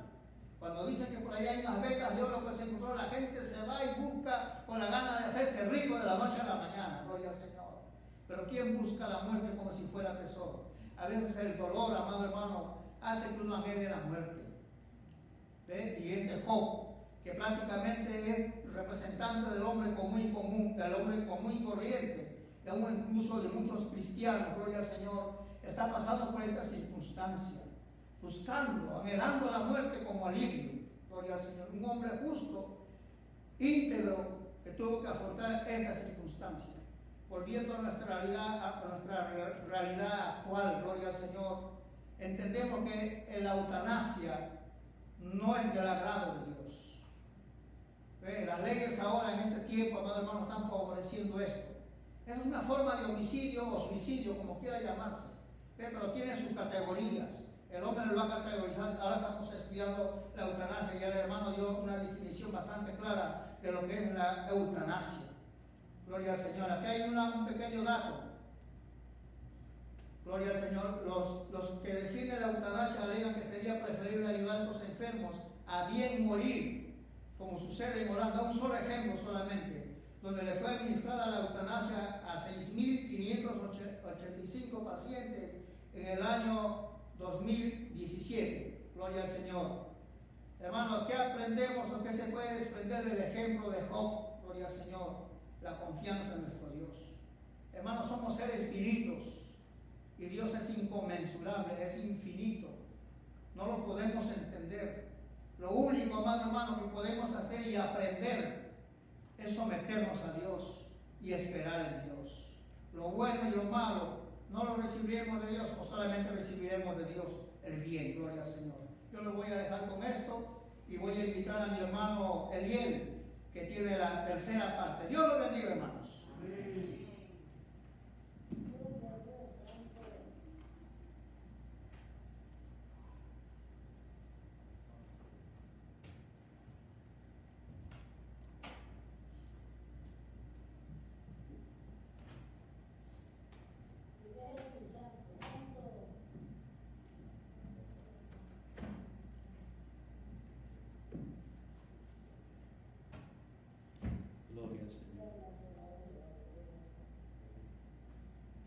Cuando dicen que por allá hay unas becas de oro que se encontró, la gente se va y busca con la gana de hacerse rico de la noche a la mañana. Gloria al Señor. Pero ¿quién busca la muerte como si fuera tesoro? A veces el dolor, amado hermano, hace que uno anhele la muerte. ¿Ve? Y este Job, que prácticamente es representante del hombre común y corriente, y aún incluso de muchos cristianos, gloria al Señor, está pasando por esta circunstancia, buscando, anhelando la muerte como alivio, gloria al Señor. Un hombre justo, íntegro, que tuvo que afrontar esta circunstancia. Volviendo a nuestra realidad actual, gloria al Señor, entendemos que la eutanasia no es del agrado de Dios. Las leyes ahora en este tiempo, amado hermano, están favoreciendo esto. Es una forma de homicidio o suicidio, como quiera llamarse, pero tiene sus categorías. El hombre lo va a categorizar. Ahora estamos estudiando la eutanasia y el hermano dio una definición bastante clara de lo que es la eutanasia. Gloria al Señor. Aquí hay un pequeño dato. Gloria al Señor. Los que definen la eutanasia alegan que sería preferible ayudar a estos enfermos a bien morir, como sucede en Holanda. Un solo ejemplo solamente, donde le fue administrada la eutanasia a 6.585 pacientes en el año 2017. Gloria al Señor. Hermanos, ¿qué aprendemos o qué se puede desprender del ejemplo de Job? Gloria al Señor. La confianza en nuestro Dios. Hermanos, somos seres finitos y Dios es inconmensurable, es infinito. No lo podemos entender. Lo único, amado hermano, que podemos hacer y aprender es someternos a Dios y esperar en Dios. Lo bueno y lo malo no lo recibiremos de Dios o solamente recibiremos de Dios el bien. Gloria al Señor. Yo lo voy a dejar con esto y voy a invitar a mi hermano Eliel, que tiene la tercera parte. Dios lo bendiga, hermanos. Amén.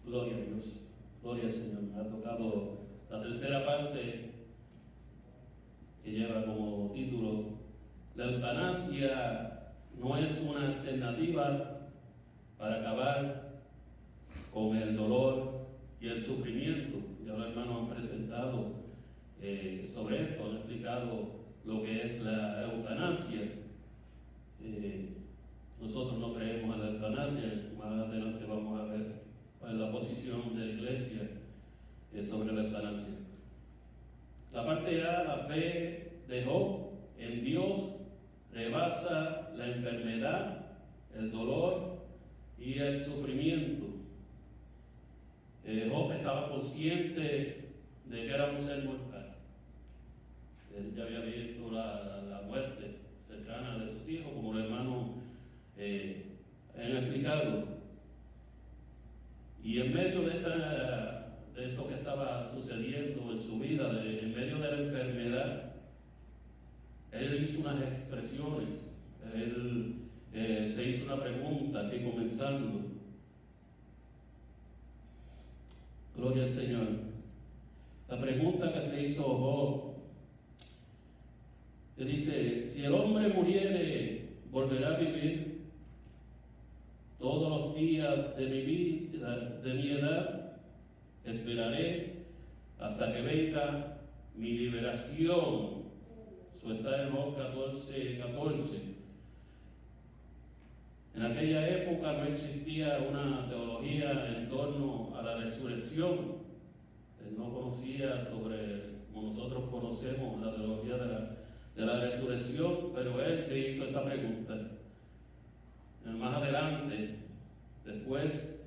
Gloria a Dios, gloria al Señor. Me ha tocado la tercera parte que lleva como título: la eutanasia no es una alternativa para acabar con el dolor y el sufrimiento. Ya los hermanos han presentado sobre esto, han explicado lo que es la eutanasia. Nosotros no creemos en la eutanasia. Más adelante vamos a ver cuál es la posición de la iglesia sobre la eutanasia. La parte A, la fe de Job en Dios rebasa la enfermedad, el dolor y el sufrimiento. Job estaba consciente de que era un ser mortal. Él ya había visto la muerte cercana de sus hijos, como los hermanos han explicado. Y en medio de esto que estaba sucediendo en su vida, en medio de la enfermedad, él hizo unas expresiones. Él se hizo una pregunta aquí comenzando. Gloria al Señor. La pregunta que se hizo Job, que dice: si el hombre muriere, ¿volverá a vivir? Todos los días de mi vida, de mi edad, esperaré hasta que venga mi liberación. Eso está en Job 14:14. En aquella época no existía una teología en torno a la resurrección. Él no conocía como nosotros conocemos la teología de la resurrección, pero él se hizo esta pregunta. Más adelante, después,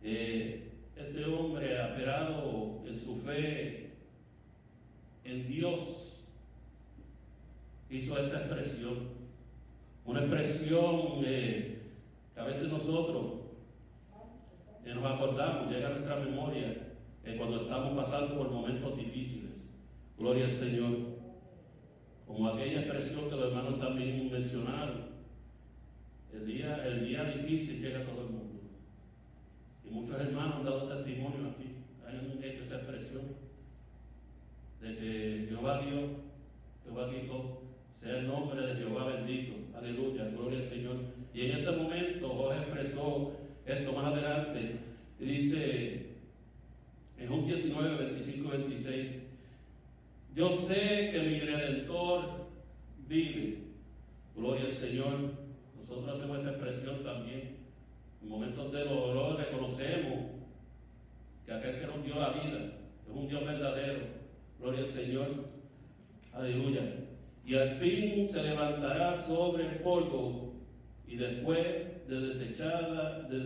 este hombre aferrado en su fe en Dios hizo esta expresión, una expresión que a veces nosotros nos acordamos, llega a nuestra memoria cuando estamos pasando por momentos difíciles. Gloria al Señor. Como aquella expresión que los hermanos también mencionaron. El día difícil llega a todo el mundo. Y muchos hermanos han dado testimonio aquí, han hecho esa expresión de que Jehová dio, Jehová quitó, sea el nombre de Jehová bendito. Aleluya, gloria al Señor. Y en este momento Job expresó esto más adelante y dice en Job 19, 25 y 26: yo sé que mi Redentor vive. Gloria al Señor. Nosotros hacemos esa expresión también. En momentos de dolor reconocemos que aquel que nos dio la vida es un Dios verdadero. Gloria al Señor. Aleluya. Y al fin se levantará sobre el polvo, y después de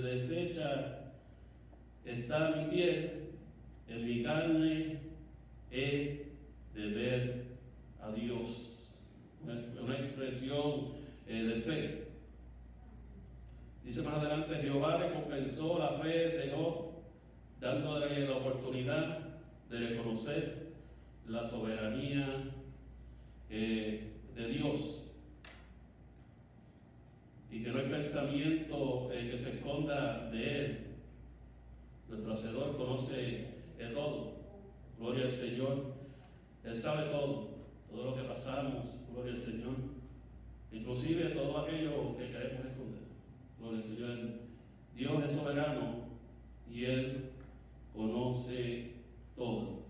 deshecha está mi piel, en mi carne he de ver a Dios. Una expresión de fe. Dice más adelante: Jehová recompensó la fe de Job, dándole la oportunidad de reconocer la soberanía de Dios, y que no hay pensamiento que se esconda de Él. Nuestro Hacedor conoce todo. Gloria al Señor. Él sabe todo lo que pasamos. Gloria al Señor. Inclusive todo aquello que queremos esconder. Gloria al Señor. Dios es soberano y Él conoce todo.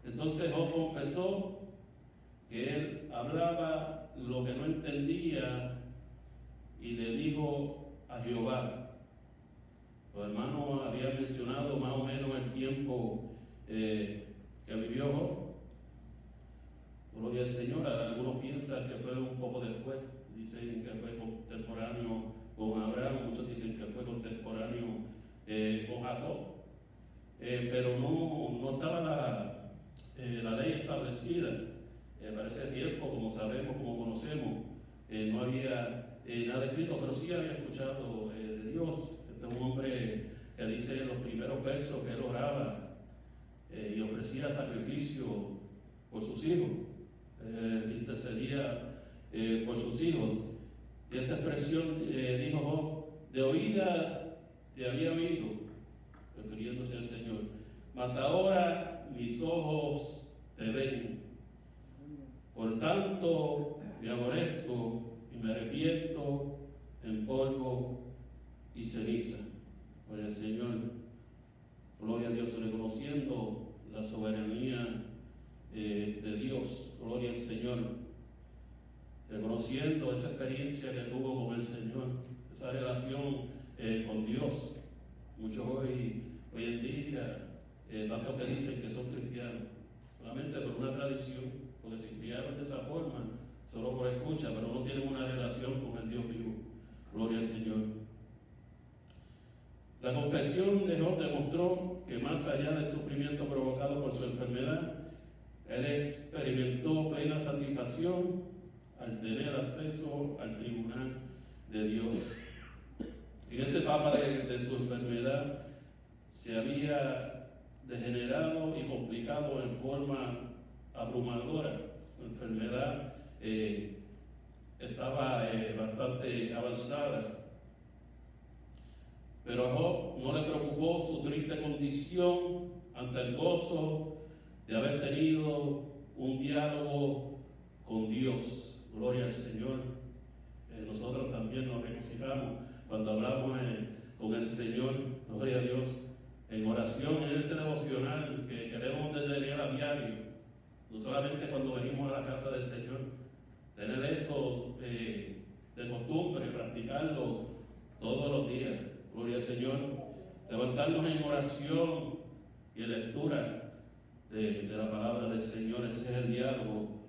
Entonces Job confesó que él hablaba lo que no entendía y le dijo a Jehová. Los hermanos habían mencionado más o menos el tiempo que vivió Job. Gloria al Señor. Algunos piensan que fue un poco después, dicen que fue contemporáneo con Abraham, muchos dicen que fue contemporáneo con Jacob, pero no estaba la ley establecida. Para ese tiempo, como sabemos, como conocemos, no había nada escrito, pero sí había escuchado de Dios. Este es un hombre que dice en los primeros versos que él oraba y ofrecía sacrificio por sus hijos, intercedía por sus hijos. Y esta expresión dijo Job: de oídas te había oído, refiriéndose al Señor, mas ahora mis ojos te ven. Por tanto, me aborrezco y me arrepiento en polvo y ceniza. Gloria al Señor. Gloria a Dios, reconociendo la soberanía de Dios. Gloria al Señor. Reconociendo esa experiencia que tuvo con el Señor, esa relación con Dios. Muchos hoy en día, tanto que dicen que son cristianos, solamente por una tradición, porque se criaron de esa forma, solo por escucha, pero no tienen una relación con el Dios vivo. Gloria al Señor. La confesión de Job demostró que más allá del sufrimiento provocado por su enfermedad, él experimentó plena satisfacción al tener acceso al tribunal de Dios. En esa etapa de su enfermedad se había degenerado y complicado en forma abrumadora. Su enfermedad estaba bastante avanzada. Pero a Job no le preocupó su triste condición ante el gozo de haber tenido un diálogo con Dios. Gloria al Señor. Nosotros también nos regocijamos cuando hablamos con el Señor, gloria a Dios, en oración, en ese devocional que queremos tener a diario, no solamente cuando venimos a la casa del Señor, tener eso de costumbre, practicarlo todos los días, gloria al Señor, levantarnos en oración y en lectura de la palabra del Señor. Ese es el diálogo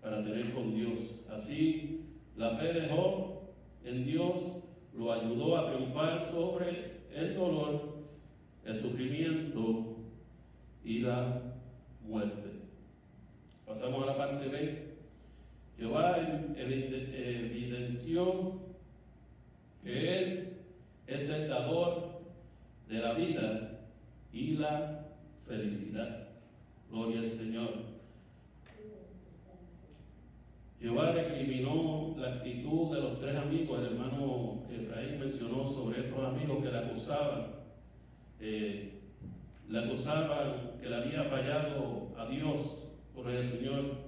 para tener con Dios. Así, la fe de Job en Dios lo ayudó a triunfar sobre el dolor, el sufrimiento y la muerte. Pasamos a la parte B. Jehová evidenció que Él es el dador de la vida y la felicidad. Gloria al Señor. Jehová recriminó la actitud de los tres amigos. El hermano Efraín mencionó sobre estos amigos que le acusaban. Le acusaban que le había fallado a Dios. Gloria al Señor.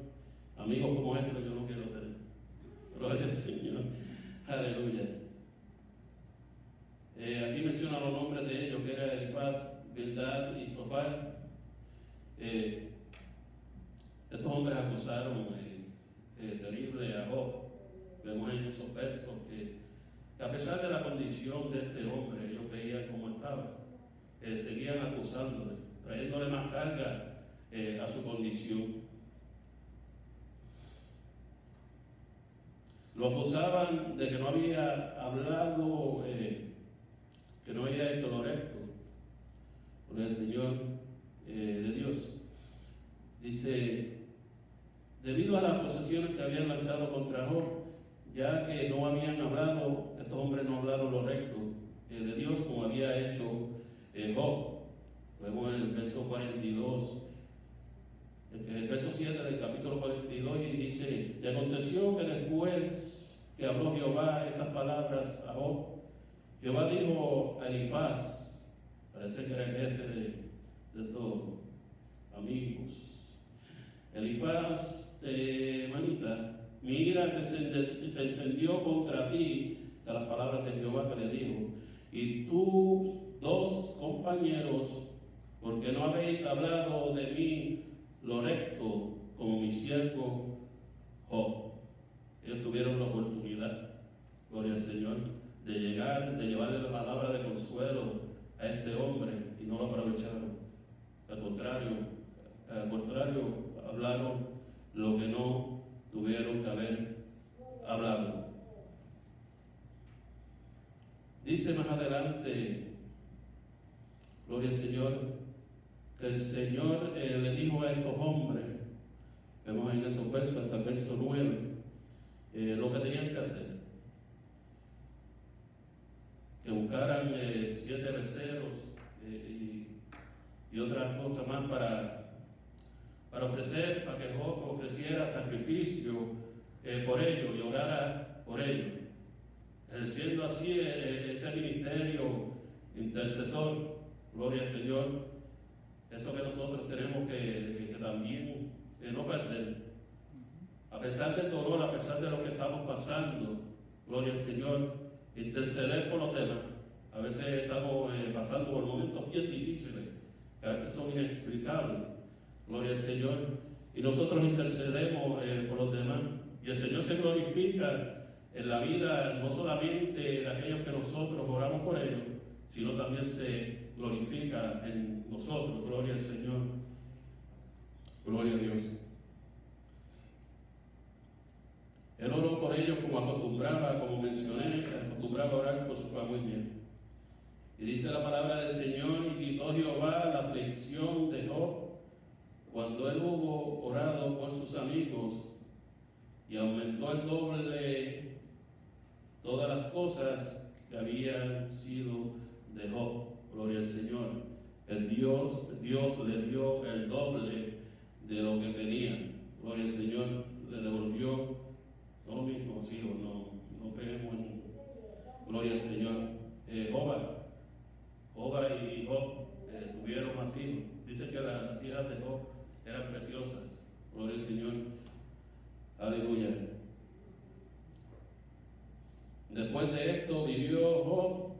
Amigos como estos yo no quiero tener. Gloria al Señor. Aleluya. Aquí menciona los nombres de ellos, que era Elifaz, Bildad y Zofar. Estos hombres acusaron terrible a Job. Vemos en esos versos que a pesar de la condición de este hombre, ellos veían cómo estaba. Seguían acusándole, trayéndole más carga a su condición. Lo acusaban de que no había hablado, que no había hecho lo recto con el Señor de Dios. Dice, debido a las acusaciones que habían lanzado contra Job, ya que no habían hablado, estos hombres no hablaron lo recto de Dios como había hecho Job. Vemos en el verso 42, el verso 7 del capítulo 42, y dice, y aconteció que después que habló Jehová estas palabras a Job, Jehová dijo a Elifaz, parece que era el jefe de estos amigos, Elifaz, manita, mi ira se encendió contra ti, de las palabras de Jehová que le dijo, y tus dos compañeros, porque no habéis hablado de mí lo recto como mi siervo Job. Ellos tuvieron la oportunidad, gloria al Señor, de llevarle la palabra de consuelo a este hombre y no lo aprovecharon. Al contrario, hablaron lo que no tuvieron que haber hablado. Dice más adelante, gloria al Señor, que el Señor le dijo a estos hombres, vemos en esos versos hasta el verso 9, lo que tenían que hacer, que buscaran 7 becerros y otras cosas más para ofrecer, para que Job ofreciera sacrificio por ellos y orara por ellos, ejerciendo así ese ministerio intercesor. Gloria al Señor. Eso que nosotros tenemos que también no perder, a pesar del dolor, a pesar de lo que estamos pasando. Gloria al Señor, interceder por los demás. A veces estamos pasando por momentos bien difíciles, que a veces son inexplicables. Gloria al Señor. Y nosotros intercedemos por los demás. Y el Señor se glorifica en la vida no solamente de aquellos que nosotros oramos por ellos, sino también se glorifica en nosotros. Gloria al Señor. Gloria a Dios. Él oró por ellos como acostumbraba, como mencioné, acostumbraba a orar por su familia. Y dice la palabra del Señor: y quitó Jehová la aflicción de Job cuando él hubo orado por sus amigos, y aumentó el doble todas las cosas que habían sido de Job. Gloria al Señor. Dios le dio el doble de lo que tenía. Gloria al Señor. Le devolvió no lo mismo, sí o no creemos en. Gloria al Señor. Job y Job tuvieron más hijos. Dice que las hijas de Job eran preciosas. Gloria al Señor. Aleluya. Después de esto vivió Job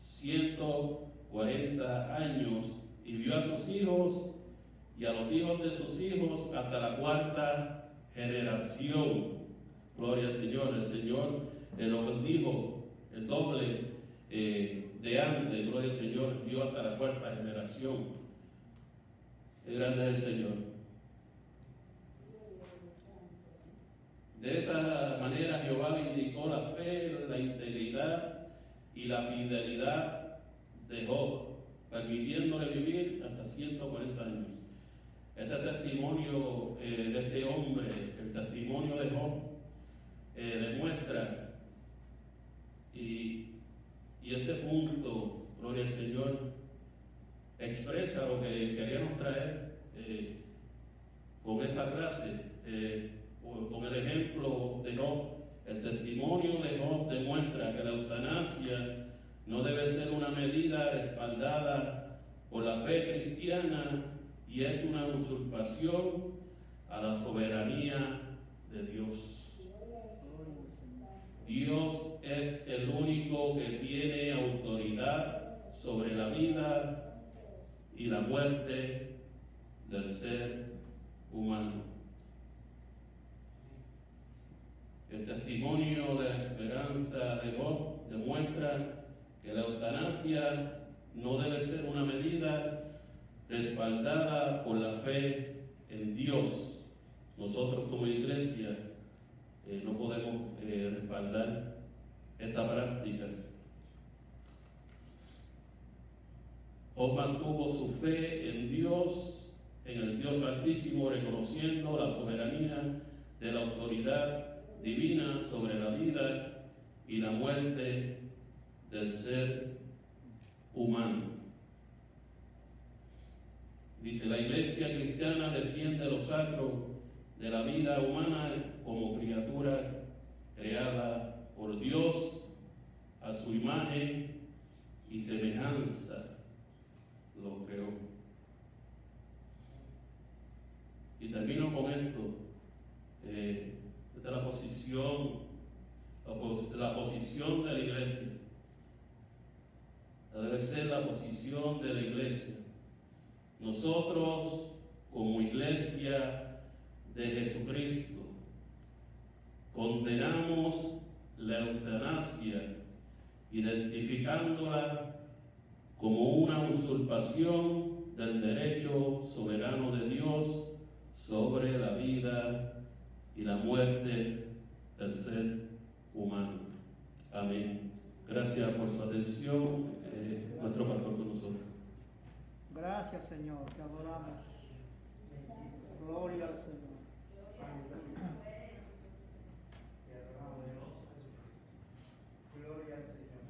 140 años y vio a sus hijos y a los hijos de sus hijos hasta la cuarta generación. Gloria al Señor. El Señor lo bendijo el doble de antes. Gloria al Señor. Vio hasta la cuarta generación. Qué grande es el Señor. De esa manera Jehová vindicó la fe, la integridad y la fidelidad de Job, permitiéndole vivir hasta 140 años. Este testimonio de este hombre, el testimonio de Job, demuestra y este punto, gloria al Señor, expresa lo que queríamos traer con esta clase. Con el ejemplo de Job, el testimonio de Job demuestra que la eutanasia no debe ser una medida respaldada por la fe cristiana y es una usurpación a la soberanía de Dios. Dios es el único que tiene autoridad sobre la vida y la muerte del ser humano. El testimonio de la esperanza de Job demuestra que la eutanasia no debe ser una medida respaldada por la fe en Dios. Nosotros como iglesia no podemos respaldar esta práctica. Job mantuvo su fe en Dios, en el Dios Altísimo, reconociendo la soberanía de la autoridad divina sobre la vida y la muerte del ser humano. Dice: la iglesia cristiana defiende lo sacro de la vida humana como criatura creada por Dios a su imagen y semejanza. Lo creó. Y termino con esto. De la posición de la iglesia. Debe ser la posición de la iglesia. Nosotros, como iglesia de Jesucristo, condenamos la eutanasia, identificándola como una usurpación del derecho soberano de Dios sobre la vida y la muerte del ser humano. Amén. Gracias por su atención. Nuestro pastor con nosotros. Gracias, Señor, te adoramos. Gloria al Señor. Te adoramos, Dios. Gloria al Señor.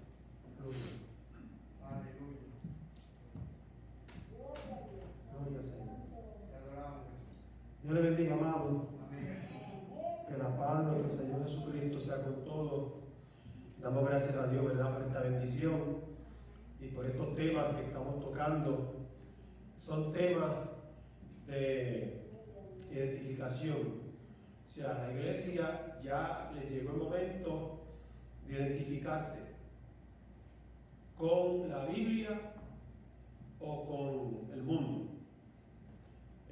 Aleluya. Gloria al Señor. Te adoramos, Jesús. Dios le bendiga, amado. Amén. Que la paz de nuestro Señor Jesucristo sea con todos. Damos gracias a Dios, ¿verdad?, por esta bendición y por estos temas que estamos tocando. Son temas de identificación. O sea, a la iglesia ya le llegó el momento de identificarse con la Biblia o con el mundo.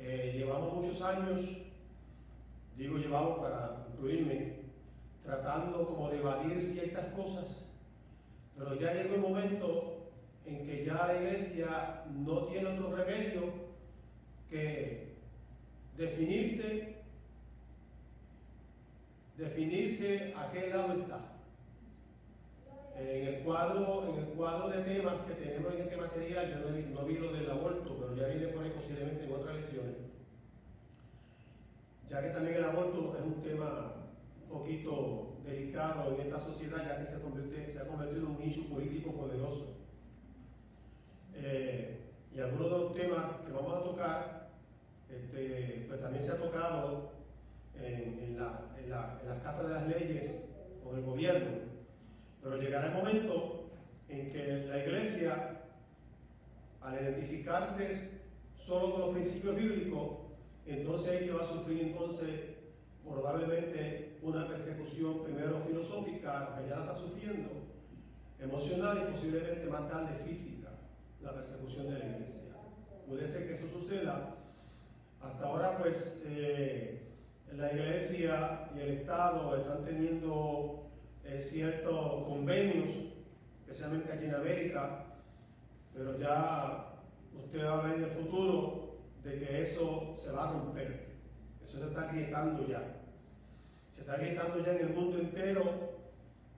Llevamos muchos años, digo llevamos para incluirme, tratando como de evadir ciertas cosas, pero ya llegó el momento en que ya la iglesia no tiene otro remedio que definirse a qué lado está. En el cuadro de temas que tenemos en este material, yo no vi lo del aborto, pero ya viene por ahí posiblemente en otras lecciones, ya que también el aborto es un tema un poquito delicado en esta sociedad, ya que se ha convertido en un issue político poderoso. Y algunos de los temas que vamos a tocar, pues también se ha tocado en las casas de las leyes con el gobierno. Pero llegará el momento en que la iglesia, al identificarse solo con los principios bíblicos, entonces ella va a sufrir entonces probablemente una persecución primero filosófica, que ya la está sufriendo, emocional y posiblemente más tarde física, la persecución de la iglesia. Puede ser que eso suceda. Hasta ahora pues la iglesia y el Estado están teniendo ciertos convenios, especialmente aquí en América, pero ya usted va a ver en el futuro de que eso se va a romper. Eso se está gritando ya. Se está gritando ya en el mundo entero.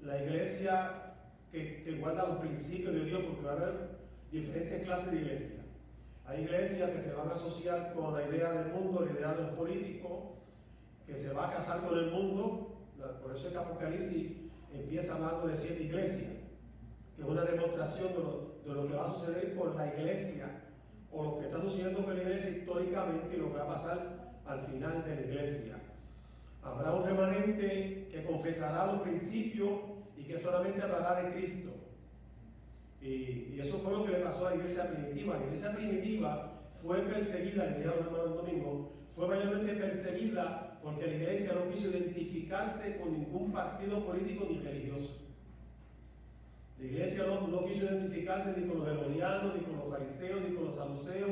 La iglesia que guarda los principios de Dios, porque va a haber diferentes clases de iglesia. Hay iglesias que se van a asociar con la idea del mundo, la idea de los políticos, que se va a casar con el mundo. Por eso es que Apocalipsis empieza hablando de 7 iglesias, que es una demostración de lo que va a suceder con la iglesia, o lo que está sucediendo con la iglesia históricamente y lo que va a pasar al final de la iglesia. Habrá un remanente que confesará los principios y que solamente hablará de Cristo. Y eso fue lo que le pasó a la iglesia primitiva. La iglesia primitiva fue perseguida, les dije a los hermanos el domingo, fue mayormente perseguida porque la iglesia no quiso identificarse con ningún partido político ni religioso. La iglesia no quiso identificarse ni con los herodianos, ni con los fariseos, ni con los saduceos,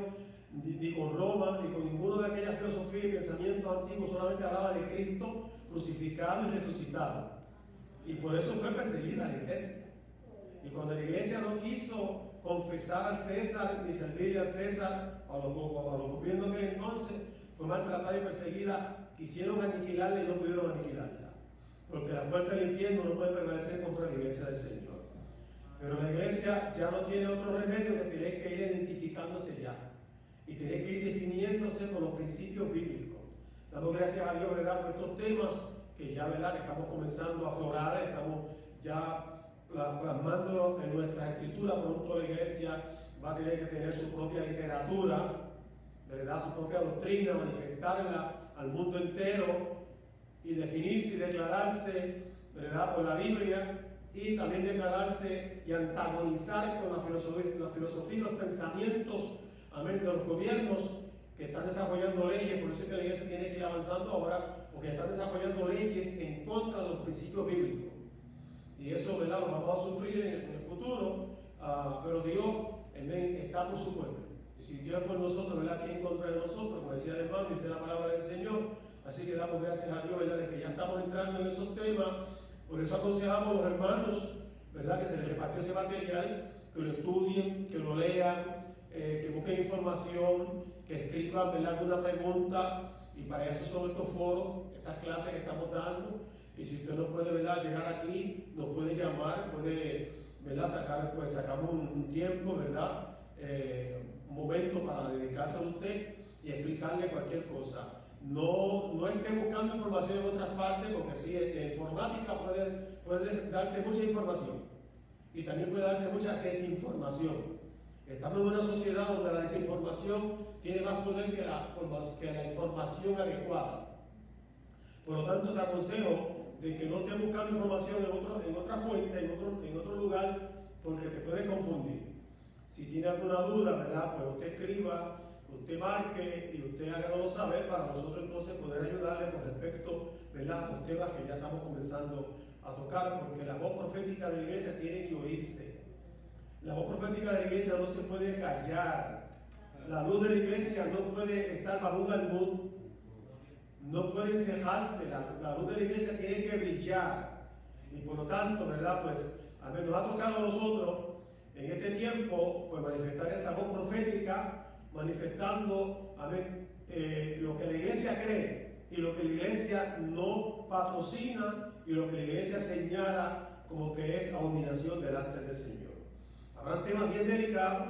ni con Roma, ni con ninguno de aquellas filosofías y pensamientos antiguos, solamente hablaba de Cristo crucificado y resucitado. Y por eso fue perseguida la iglesia. Y cuando la iglesia no quiso confesar al César, ni servirle al César, a los gobiernos de aquel entonces, fue maltratada y perseguida, quisieron aniquilarla y no pudieron aniquilarla. Porque la puerta del infierno no puede permanecer contra la iglesia del Señor. Pero la iglesia ya no tiene otro remedio que tener que ir identificándose ya. Y tener que ir definiéndose con los principios bíblicos. Damos gracias a Dios, ¿verdad?, por estos temas que ya, ¿verdad?, que estamos comenzando a aflorar, estamos ya plasmando en nuestra escritura. Pronto la iglesia va a tener que tener su propia literatura, ¿verdad?, su propia doctrina, manifestarla al mundo entero y definirse y declararse, ¿verdad?, por la Biblia, y también declararse y antagonizar con la filosofía y los pensamientos, amén, de los gobiernos que están desarrollando leyes. Por eso es que la iglesia tiene que ir avanzando ahora, porque están desarrollando leyes en contra de los principios bíblicos. Y eso, ¿verdad?, lo vamos a sufrir en el futuro, pero Dios está por su pueblo. Y si Dios es por nosotros, ¿verdad?, ¿quién en contra de nosotros? Como decía el hermano, dice la palabra del Señor. Así que damos gracias a Dios, ¿verdad?, de que ya estamos entrando en esos temas. Por eso aconsejamos a los hermanos, ¿verdad?, que se les repartió ese material, que lo estudien, que lo lean, que busquen información, que escriban, ¿verdad?, alguna pregunta. Y para eso son estos foros, estas clases que estamos dando. Y si usted no puede, ¿verdad?, llegar aquí, nos puede llamar, puede, ¿verdad?, pues sacamos un tiempo, ¿verdad?, un momento para dedicarse a usted y explicarle cualquier cosa. No esté buscando información en otras partes, porque sí, en informática puede darte mucha información y también puede darte mucha desinformación. Estamos en una sociedad donde la desinformación tiene más poder que la información adecuada. Por lo tanto, te aconsejo de que no estés buscando información en otra fuente, en otro lugar, porque te puede confundir. Si tiene alguna duda, ¿verdad?, pues usted escriba, usted marque y usted háganoslo saber para nosotros entonces poder ayudarle con respecto, ¿verdad?, a los temas que ya estamos comenzando a tocar, porque la voz profética de la iglesia tiene que oírse. La voz profética de la iglesia no se puede callar. La luz de la iglesia no puede estar bajo un almud, no puede encejarse. La luz de la iglesia tiene que brillar. Y por lo tanto, ¿verdad?, pues a ver, nos ha tocado a nosotros en este tiempo pues manifestar esa voz profética, manifestando, a ver, lo que la iglesia cree y lo que la iglesia no patrocina y lo que la iglesia señala como que es abominación delante del Señor. Habrá temas bien delicados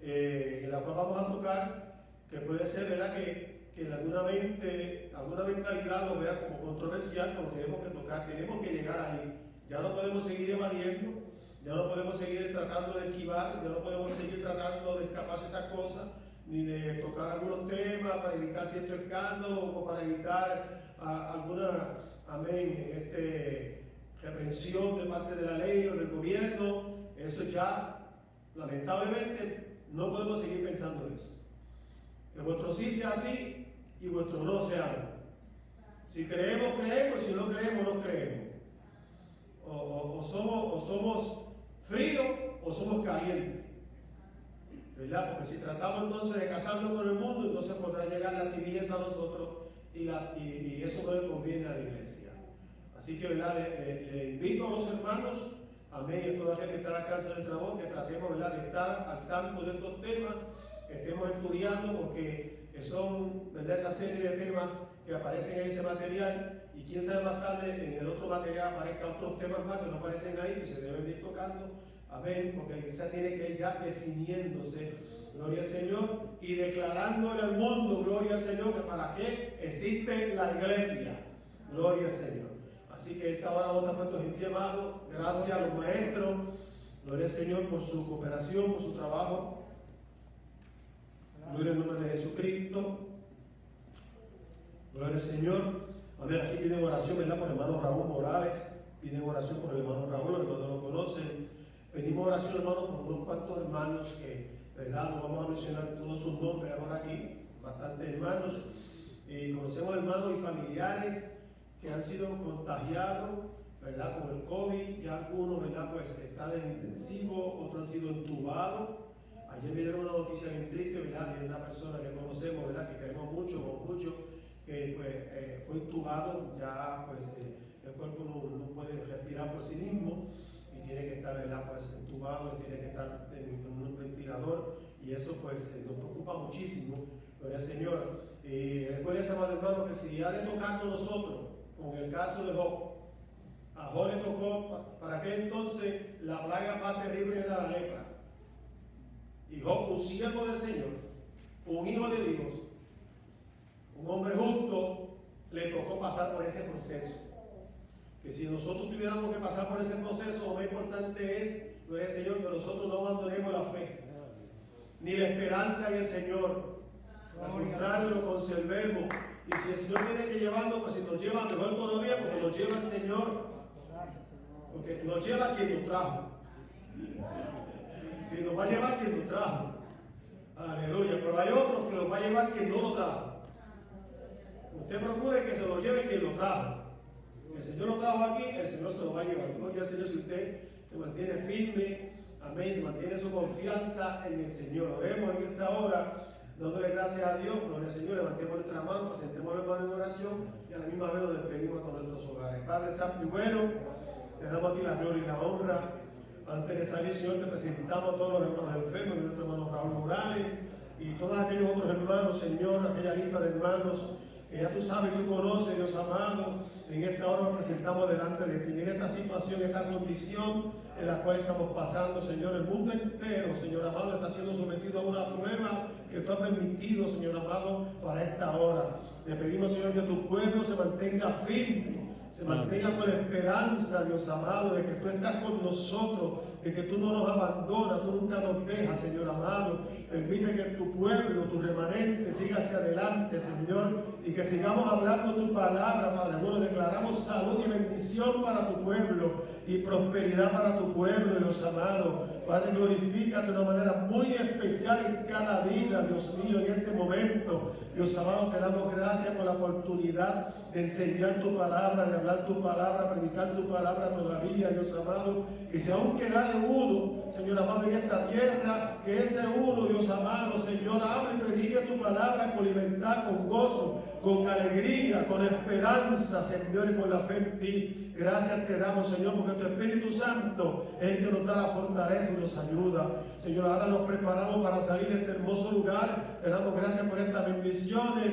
en los cuales vamos a tocar, que puede ser, ¿verdad?, que alguna mentalidad lo vea como controversial, pero tenemos que tocar, tenemos que llegar ahí. Ya no podemos seguir evadiendo, ya no podemos seguir tratando de esquivar, ya no podemos seguir tratando de escaparse de estas cosas, ni de tocar algunos temas para evitar cierto escándalo o para evitar alguna, reprensión de parte de la ley o del gobierno. Eso ya, lamentablemente, no podemos seguir pensando eso. Que vuestro sí sea así y vuestro no sea no. Si creemos, creemos, y si no creemos, no creemos. O somos fríos o somos calientes, ¿verdad? Porque si tratamos entonces de casarnos con el mundo, entonces podrá llegar la tibieza a nosotros y eso no le conviene a la iglesia. Así que, ¿verdad?, le invito a los hermanos, amén, y a toda gente que está al alcance de nuestra voz, que tratemos, ¿verdad?, de estar al tanto de estos temas, que estemos estudiando, porque son, ¿verdad?, esa serie de temas que aparecen en ese material, y quién sabe más tarde en el otro material aparezcan otros temas más que no aparecen ahí, que se deben ir tocando, amén, porque la iglesia tiene que ir ya definiéndose, gloria al Señor, y declarándole al mundo, gloria al Señor, que para qué existe la iglesia, gloria al Señor. Así que esta hora vamos a estar puestos en pie, amado. Gracias a los maestros, gloria al Señor por su cooperación, por su trabajo, gloria al nombre de Jesucristo, gloria al Señor. Amén. Aquí piden oración, ¿verdad?, por el hermano Raúl Morales, piden oración por el hermano Raúl, los hermanos lo conocen. Pedimos oración, hermano, por unos cuantos hermanos que, ¿verdad?, no vamos a mencionar todos sus nombres ahora aquí, bastantes hermanos. Conocemos hermanos y familiares que han sido contagiados, ¿verdad?, con el COVID. Ya algunos, ¿verdad?, pues están en intensivo, otros han sido entubados. Ayer me dieron una noticia bien triste, ¿verdad?, de una persona que conocemos, ¿verdad?, que queremos mucho, que pues fue intubado. Ya pues el cuerpo no puede respirar por sí mismo y tiene que estar, ¿verdad?, pues intubado, y tiene que estar en un ventilador, y eso pues nos preocupa muchísimo. Gloria al Señor. Recuerden, amados hermanos, que si ya le tocamos a nosotros, con el caso de Job, a Job le tocó para aquel entonces la plaga más terrible era la lepra, y Job, un siervo del Señor, un hijo de Dios, un hombre justo, le tocó pasar por ese proceso. Que si nosotros tuviéramos que pasar por ese proceso, lo más importante es, gloria al Señor, que nosotros no abandonemos la fe, ni la esperanza en el Señor. Al contrario, lo conservemos. Y si el Señor tiene que llevarnos, pues si nos lleva, mejor todavía, porque nos lleva el Señor. Porque nos lleva quien nos trajo. Si nos va a llevar quien nos trajo. Aleluya. Pero hay otros que nos va a llevar quien no lo trajo. Usted procure que se lo lleve quien lo trajo. Si el Señor lo trajo aquí, el Señor se lo va a llevar. Gloria al Señor, si usted se mantiene firme, amén, se mantiene su confianza en el Señor. Oremos en esta hora, dándole gracias a Dios. Gloria al Señor, levantemos nuestra mano, presentemos la mano en oración y a la misma vez nos despedimos a todos nuestros hogares. Padre Santo y bueno, te damos a ti la gloria y la honra. Antes de salir, Señor, te presentamos a todos los hermanos enfermos, a nuestro hermano Raúl Morales y todos aquellos otros hermanos, Señor, aquella lista de hermanos que ya tú sabes, tú conoces, Dios amado. En esta hora nos presentamos delante de ti. Mira esta situación, esta condición en la cual estamos pasando, Señor. El mundo entero, Señor amado, está siendo sometido a una prueba que tú has permitido, Señor amado, para esta hora. Te pedimos, Señor, que tu pueblo se mantenga firme, se mantenga con la esperanza, Dios amado, de que tú estás con nosotros, de que tú no nos abandonas, tú nunca nos dejas, Señor amado. Permite que tu pueblo, tu remanente, siga hacia adelante, Señor, y que sigamos hablando tu palabra, Padre. Bueno, declaramos salud y bendición para tu pueblo y prosperidad para tu pueblo, Dios amado. Padre, glorifícate de una manera muy especial en cada vida, Dios mío, en este momento. Dios amado, te damos gracias por la oportunidad de enseñar tu palabra, de hablar tu palabra, predicar tu palabra todavía, Dios amado. Que si aún quedara uno, Señor amado, en esta tierra, que ese uno, Dios amado, Señor, hable y predique tu palabra con libertad, con gozo, con alegría, con esperanza, Señor, y con la fe en ti. Gracias te damos, Señor, porque tu Espíritu Santo es el que nos da la fortaleza y nos ayuda. Señor, ahora nos preparamos para salir de este hermoso lugar. Te damos gracias por estas bendiciones.